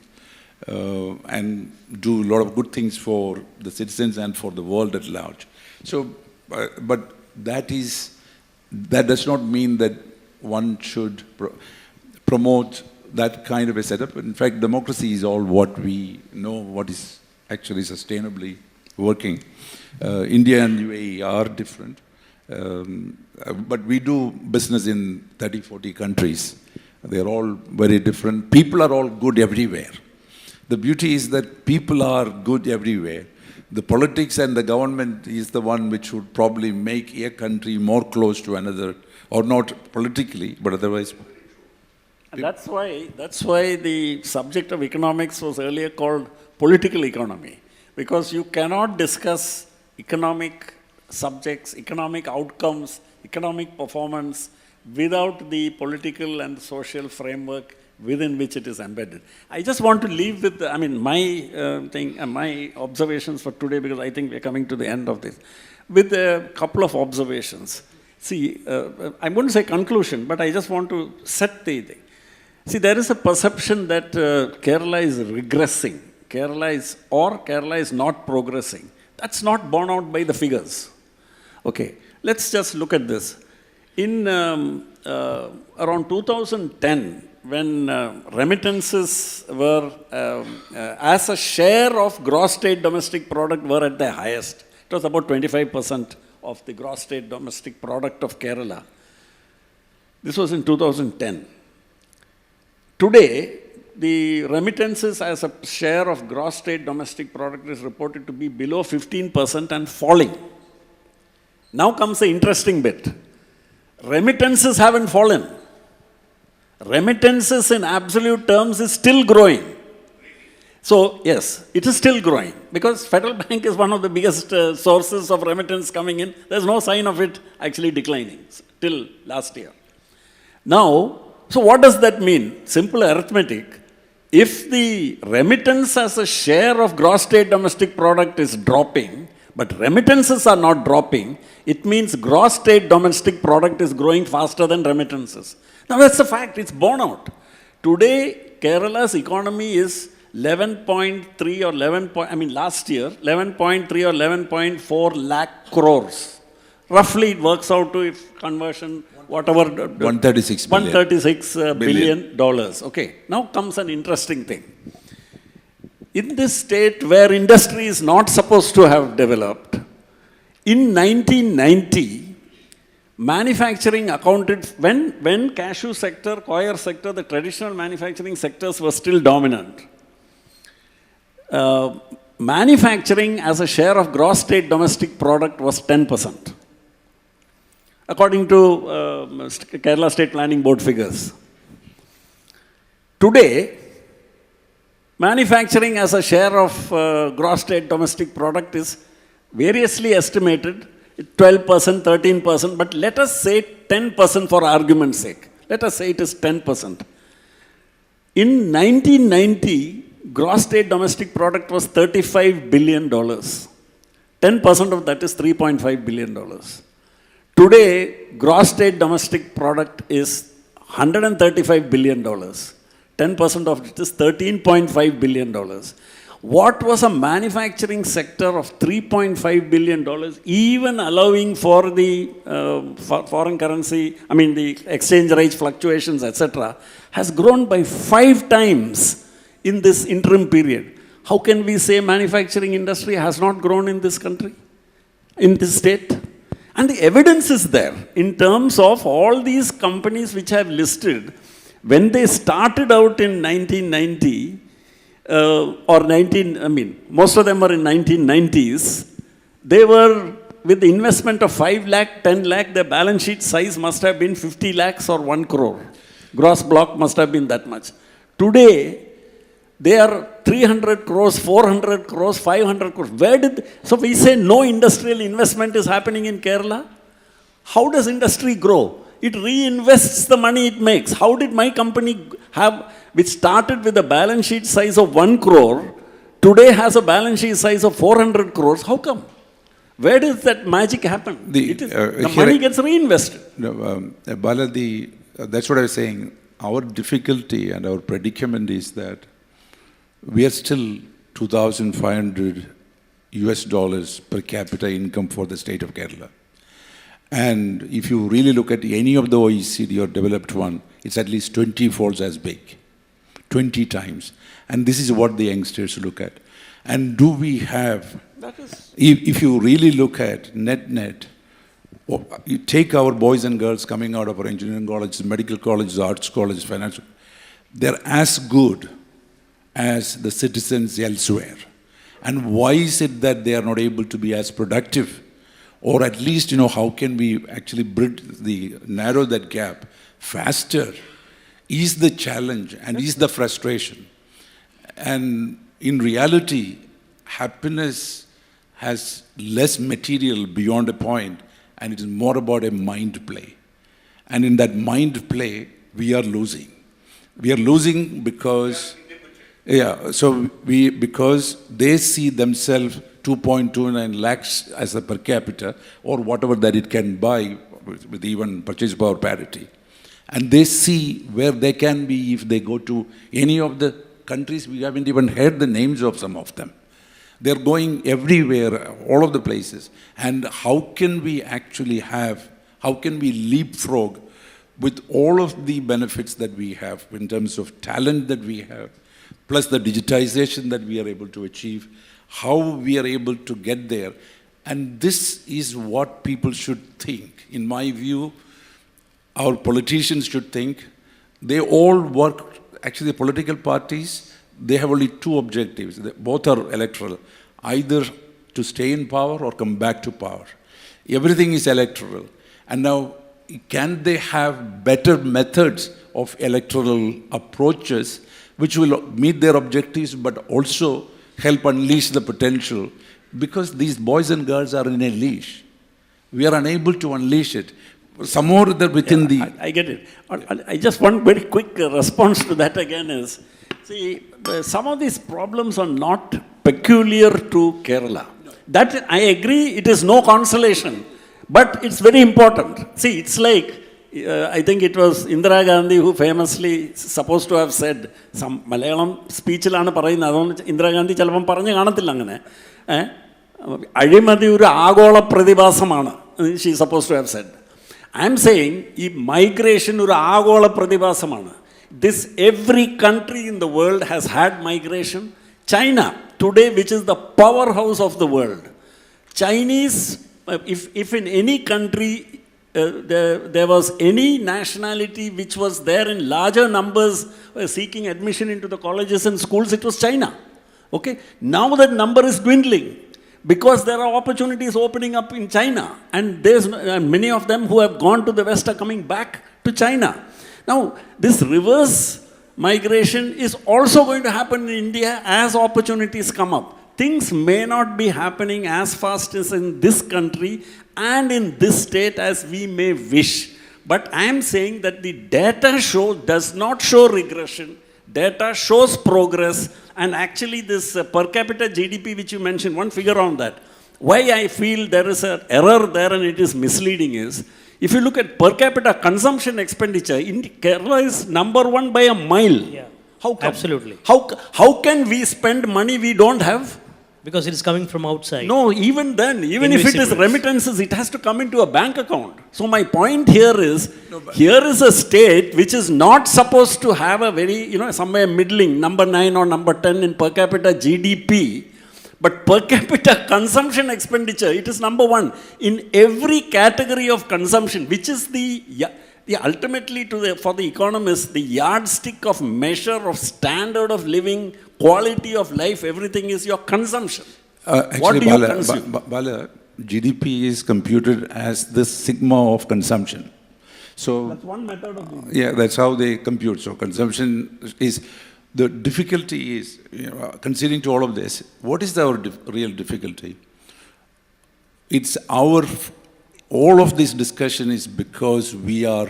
and do a lot of good things for the citizens and for the world at large. So, but that does not mean that one should promote that kind of a setup. In fact, democracy is all what we know, what is actually sustainably working. India and UAE are different, but we do business in 30, 40 countries. They're all very different. People are all good everywhere. The beauty is that people are good everywhere. The politics and the government is the one which would probably make a country more close to another, or not politically, but otherwise. And that's why the subject of economics was earlier called political economy, because you cannot discuss economic subjects, economic outcomes, economic performance without the political and social framework within which it is embedded. I just want to leave with, my observations for today, because I think we're coming to the end of this, with a couple of observations. See, I'm going to say conclusion, but I just want to set the thing. See, there is a perception that Kerala is regressing. Kerala is not progressing. That's not borne out by the figures. Okay, let's just look at this. In around 2010, when remittances were, as a share of gross state domestic product, were at their highest, it was about 25% of the gross state domestic product of Kerala. This was in 2010. Today, the remittances as a share of gross state domestic product is reported to be below 15% and falling. Now comes the interesting bit. Remittances haven't fallen. Remittances in absolute terms is still growing. So, yes, it is still growing because Federal Bank is one of the biggest sources of remittance coming in. There's no sign of it actually declining till last year. Now, so what does that mean? Simple arithmetic. If the remittance as a share of gross state domestic product is dropping, but remittances are not dropping, it means gross state domestic product is growing faster than remittances. Now that's a fact, it's borne out. Today, Kerala's economy is 11.3 or 11 last year, 11.3 or 11.4 lakh crores. Roughly it works out to, if conversion, whatever. 136 billion. 136 billion dollars. Okay, now comes an interesting thing. In this state where industry is not supposed to have developed, in 1990, manufacturing accounted, when cashew sector, coir sector, the traditional manufacturing sectors were still dominant, manufacturing as a share of gross state domestic product was 10%, according to Kerala State Planning Board figures. Today, manufacturing as a share of gross state domestic product is variously estimated 12%, 13%, but let us say 10% for argument's sake. Let us say it is 10%. In 1990, gross state domestic product was $35 billion. 10% of that is $3.5 billion. Today, gross state domestic product is $135 billion. 10% of it is $13.5 billion. What was a manufacturing sector of $3.5 billion, even allowing for the foreign currency, the exchange rate fluctuations, etc., has grown by 5 times in this interim period. how can we say manufacturing industry has not grown in this country, in this state? And the evidence is there in terms of all these companies which I have listed. When they started out in 1990, most of them were in 1990s, they were with the investment of 5 lakh, 10 lakh, their balance sheet size must have been 50 lakhs or 1 crore. Gross block must have been that much. Today, they are 300 crores, 400 crores, 500 crores. So we say no industrial investment is happening in Kerala. How does industry grow? It reinvests the money it makes. How did my company which started with a balance sheet size of 1 crore, today has a balance sheet size of 400 crores? How come? Where does that magic happen? The money gets reinvested. Bala, that's what I was saying. Our difficulty and our predicament is that we are still $2,500 per capita income for the state of Kerala. And if you really look at any of the OECD or developed one, it's at least 20 folds as big, 20 times. And this is what the youngsters look at. And do we have, if you really look at net, you take our boys and girls coming out of our engineering colleges, medical colleges, arts colleges, financial, they're as good as the citizens elsewhere. And why is it that they are not able to be as productive? Or at least, how can we actually narrow that gap faster is the challenge and is the frustration. And in reality, happiness has less material beyond a point, and it is more about a mind play. And in that mind play, we are losing. We are losing because, because they see themselves 2.29 lakhs as a per capita, or whatever that it can buy with even purchase power parity. And they see where they can be if they go to any of the countries. We haven't even heard the names of some of them. They're going everywhere, all of the places. And how can we leapfrog with all of the benefits that we have in terms of talent that we have, plus the digitization that we are able to achieve, how we are able to get there. And this is what people should think. In my view, our politicians should think. They all work, actually the political parties, they have only two objectives. Both are electoral, either to stay in power or come back to power. Everything is electoral. And now, can they have better methods of electoral approaches which will meet their objectives but also help unleash the potential? Because these boys and girls are in a leash. We are unable to unleash it. Some more within I get it. I just want very quick response to that again is, see, some of these problems are not peculiar to Kerala. That, I agree, it is no consolation. But it's very important. See, it's like, I think it was Indira Gandhi who famously supposed to have said, some Malayalam speechilana parayunna, Indira Gandhi ചിലപ്പം പറഞ്ഞു കാണത്തില്ല അങ്ങനെ. അഴിമതി ഒരു ആഗോള പ്രതിഭാസമാണ്, she is supposed to have said. I am saying, migration ഒരു ആഗോള പ്രതിഭാസമാണ്. Every country in the world has had migration. China, today, which is the powerhouse of the world. Chinese, if in any country there was any nationality which was there in larger numbers seeking admission into the colleges and schools, it was China. Okay? Now that number is dwindling because there are opportunities opening up in China, and many of them who have gone to the West are coming back to China. Now, this reverse migration is also going to happen in India as opportunities come up. Things may not be happening as fast as in this country and in this state as we may wish. But I am saying that the data does not show regression. Data shows progress. And actually this per capita GDP which you mentioned, one figure on that. Why I feel there is an error there and it is misleading is, if you look at per capita consumption expenditure, Kerala is number one by a mile. Yeah. How come? Absolutely. How can we spend money we don't have? because it is coming from outside. No, even then, even if it is Invisible. remittances, it has to come into a bank account. So my point here is, here is a state which is not supposed to have a very, somewhere middling, number 9 or number 10 in per capita GDP, but per capita consumption expenditure, it is number 1 in every category of consumption, which is ultimately for the economists, the yardstick of measure of standard of living, quality of life, everything is your consumption. Actually, What do you consume? Bala, GDP is computed as the sigma of consumption. So That's one method of doing it. yeah, that's how they compute. So consumption is, the difficulty is, considering to all of this, what is our real difficulty? It's all of this discussion is because we are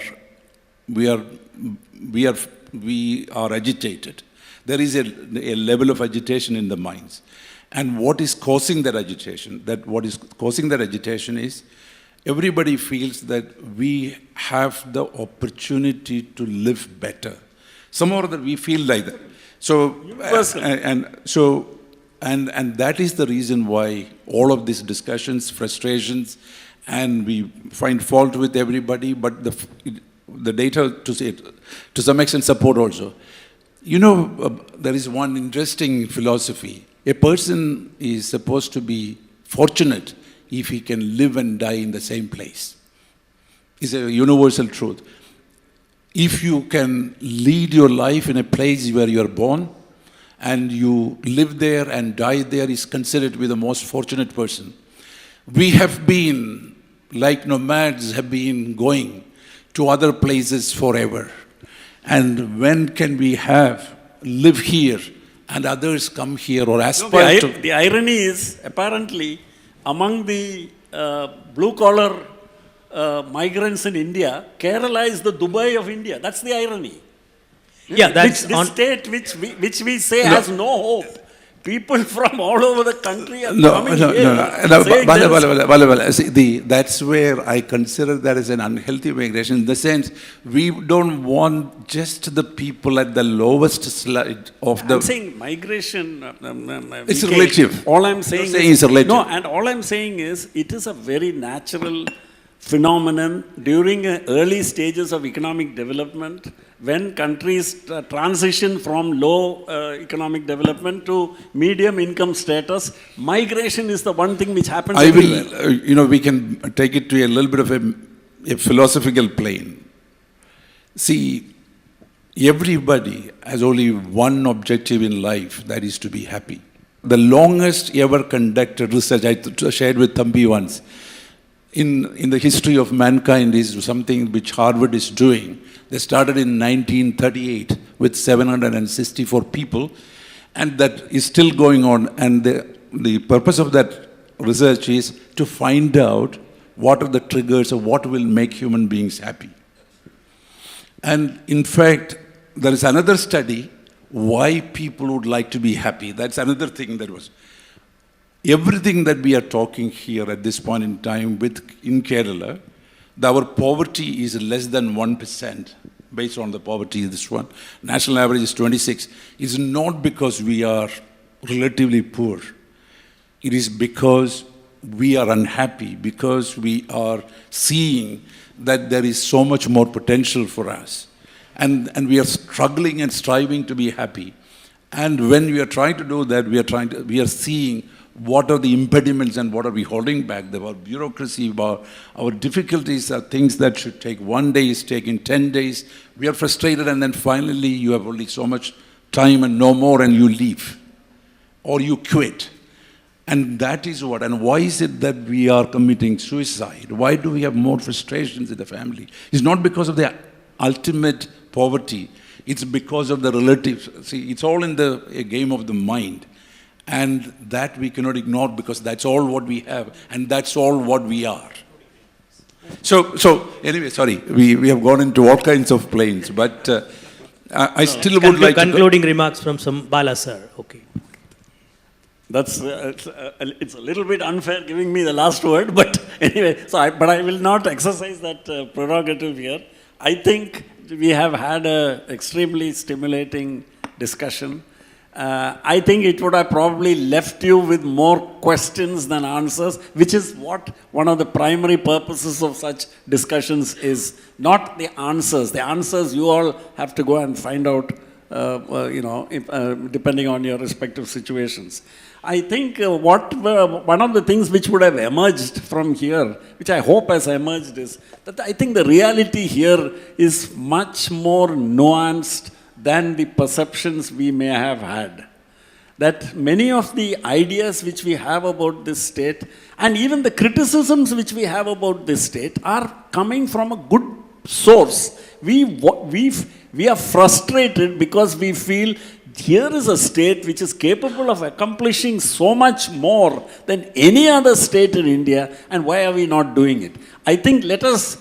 agitated. There is a level of agitation in the minds. And what is causing that agitation? What is causing that agitation is everybody feels that we have the opportunity to live better. Somehow that we feel like that. So, and that is the reason why all of these discussions, frustrations, and we find fault with everybody, but the data to some extent support also. There is one interesting philosophy. A person is supposed to be fortunate if he can live and die in the same place. It's a universal truth. If you can lead your life in a place where you are born and you live there and die there, is considered to be the most fortunate person. We have been, like nomads, have been going to other places forever. And when can we live here and others come here or aspire to? The irony is, apparently, among the blue-collar migrants in India, Kerala is the Dubai of India. That's the irony. Yeah, that's this state which we say has no hope. People from all over the country are coming here. Bala. See, that's where I consider that as an unhealthy migration, in the sense we don't want just the people at the lowest slide of the. I'm saying migration. It's relative. All I'm saying is relative. No, and all I'm saying is it is a very natural phenomenon during early stages of economic development, when countries transition from low economic development to medium income status. Migration is the one thing which happens everywhere. We can take it to a little bit of a philosophical plane. See, everybody has only one objective in life, that is to be happy. The longest ever conducted research, I shared with Thambi once, in the history of mankind is something which Harvard is doing. They started in 1938 with 764 people, and that is still going on. And the purpose of that research is to find out what are the triggers of what will make human beings happy. And in fact, there is another study, why people would like to be happy. That's another thing that was. Everything that we are talking here at this point in time in Kerala, our poverty is less than 1%, based on the poverty, this one. National average is 26. It's not because we are relatively poor. It is because we are unhappy, because we are seeing that there is so much more potential for us. And we are struggling and striving to be happy. And when we are trying to do that, we are seeing what are the impediments and what are we holding back. Our bureaucracy, our difficulties are things that should take 1 day is taking 10 days. We are frustrated, and then finally you have only so much time and no more, and you leave or you quit. And that is what. And why is it that we are committing suicide? Why do we have more frustrations in the family? It's not because of the ultimate poverty. It's because of the relative. See, it's all in a game of the mind. And that we cannot ignore, because that's all what we have, and that's all what we are. So anyway, sorry, we have gone into all kinds of planes, but I still would like concluding remarks from some Bala sir. Okay. That's it's a little bit unfair giving me the last word, but anyway. But I will not exercise that prerogative here. I think we have had an extremely stimulating discussion. I think it would have probably left you with more questions than answers, which is what one of the primary purposes of such discussions is. Not the answers. The answers you all have to go and find out, depending on your respective situations. I think one of the things which would have emerged from here, which I hope has emerged, is that I think the reality here is much more nuanced than the perceptions we may have had. That many of the ideas which we have about this state, and even the criticisms which we have about this state, are coming from a good source. We are frustrated because we feel here is a state which is capable of accomplishing so much more than any other state in India, and why are we not doing it? I think let us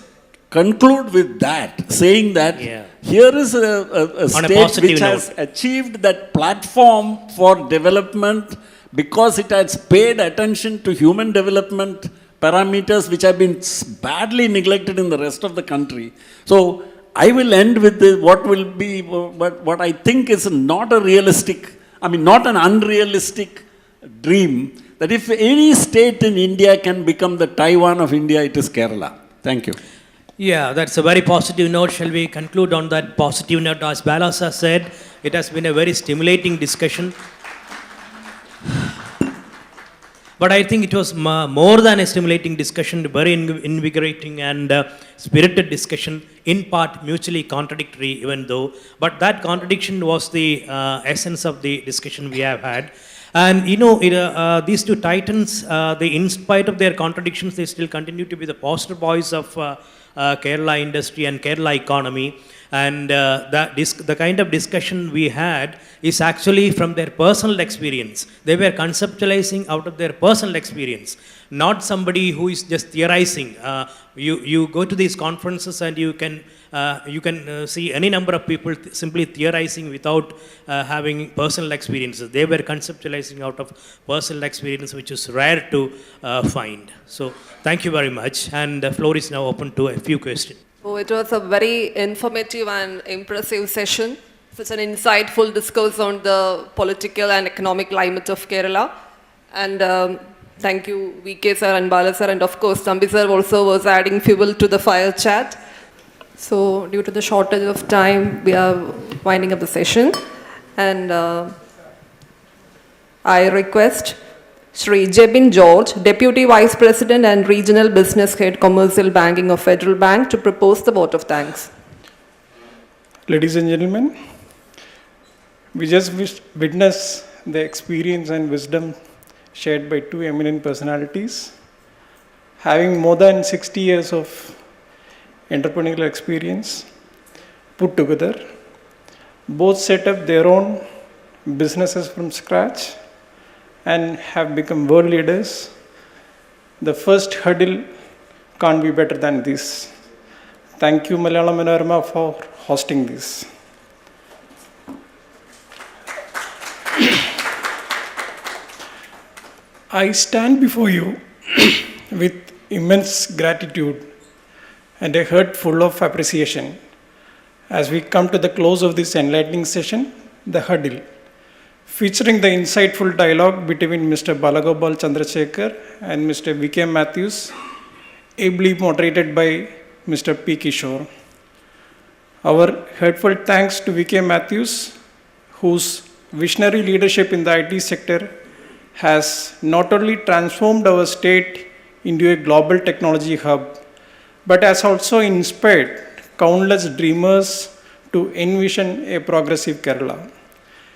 conclude with that, saying that here is a state which has achieved that platform for development because it has paid attention to human development parameters which have been badly neglected in the rest of the country. So I will end with what will be what I think is not an unrealistic dream, that if any state in India can become the Taiwan of India, it is Kerala. Thank you. Yeah, that's a very positive note. Shall we conclude on that positive note? As Balasa said, it has been a very stimulating discussion. But I think it was more than a stimulating discussion, very invigorating and spirited discussion, in part mutually contradictory even though. But that contradiction was the essence of the discussion we have had. And these two titans, in spite of their contradictions, they still continue to be the poster boys of Kerala industry and Kerala economy. And the kind of discussion we had is actually from their personal experience. They were conceptualizing out of their personal experience, not somebody who is just theorizing. You go to these conferences and you can see any number of people simply theorizing without having personal experiences. They were conceptualizing out of personal experience, which is rare to find. So thank you very much, and the floor is now open to a few questions. So it was a very informative and impressive session. Such an insightful discourse on the political and economic climate of Kerala. And thank you, VK sir and Bala sir, and of course Thambi sir also was adding fuel to the fire chat. So due to the shortage of time, we are winding up the session. And I request Shri Jebin George, Deputy Vice President and Regional Business Head, Commercial Banking of Federal Bank, to propose the vote of thanks. Ladies and gentlemen, we just witnessed the experience and wisdom shared by two eminent personalities, having more than 60 years of entrepreneurial experience put together. Both set up their own businesses from scratch and have become world leaders. The first hurdle can't be better than this. Thank you, Malayalam Manorama, for hosting this. I stand before you with immense gratitude and a heart full of appreciation as we come to the close of this enlightening session, The Huddle, featuring the insightful dialogue between Mr. Balagopal Chandrasekhar and Mr. VK Mathews, ably moderated by Mr. P. Kishore. Our heartfelt thanks to VK Mathews, whose visionary leadership in the IT sector has not only transformed our state into a global technology hub, but has also inspired countless dreamers to envision a progressive Kerala.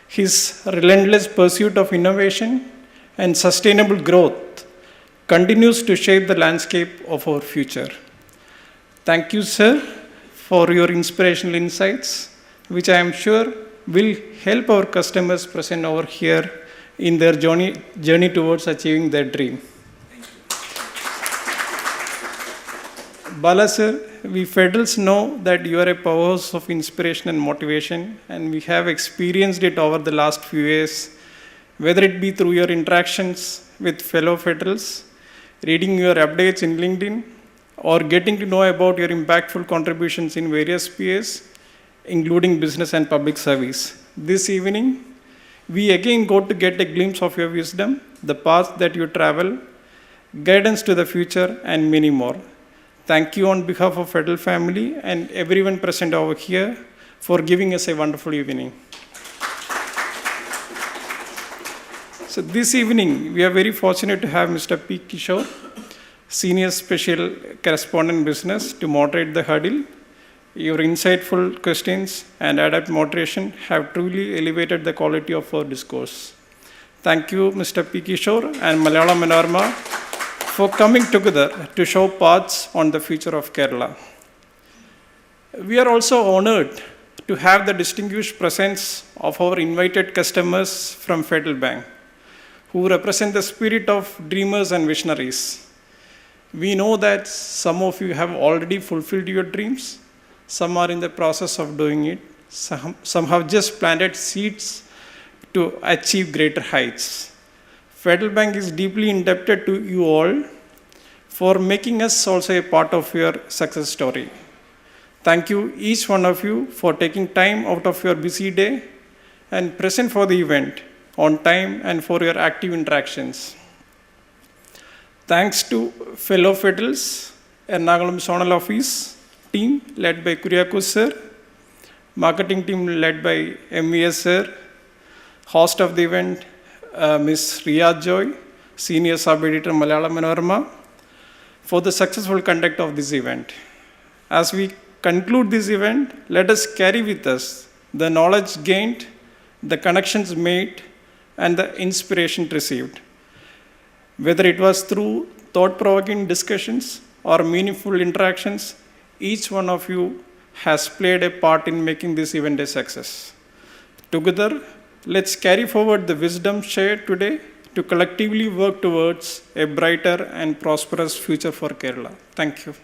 His relentless pursuit of innovation and sustainable growth continues to shape the landscape of our future. Thank you, sir, for your inspirational insights, which I am sure will help our customers present over here in their journey towards achieving their dream. Bala sir, we Federals know that you are a powerhouse of inspiration and motivation, and we have experienced it over the last few years, whether it be through your interactions with fellow Federals, reading your updates in LinkedIn, or getting to know about your impactful contributions in various spheres, including business and public service. This evening, We again got to get a glimpse of your wisdom, the path that you travel, guidance to the future, and many more. Thank you on behalf of Huddle family and everyone present over here for giving us a wonderful evening. So this evening, we are very fortunate to have Mr. P. Kishore, Senior Special Correspondent Business, to moderate the huddle. Your insightful questions and adept moderation have truly elevated the quality of our discourse. Thank you, Mr. P. Kishore and Malayalam Manorama, for coming together to show paths on the future of Kerala. We are also honored to have the distinguished presence of our invited customers from Federal Bank, who represent the spirit of dreamers and visionaries. We know that some of you have already fulfilled your dreams, some are in the process of doing it, some have just planted seeds to achieve greater heights. Federal Bank is deeply indebted to you all for making us also a part of your success story. Thank you, each one of you, for taking time out of your busy day and present for the event on time and for your active interactions. Thanks to fellow Federals, Ernakulam Zonal Office team led by Kuriakos sir, marketing team led by MES sir, host of the event, Ms. Riyad Joy, Senior Sub-Editor Malayalam Manorama, for the successful conduct of this event. As we conclude this event, let us carry with us the knowledge gained, the connections made, and the inspiration received. Whether it was through thought-provoking discussions or meaningful interactions, each one of you has played a part in making this event a success. Together, let's carry forward the wisdom shared today to collectively work towards a brighter and prosperous future for Kerala. Thank you.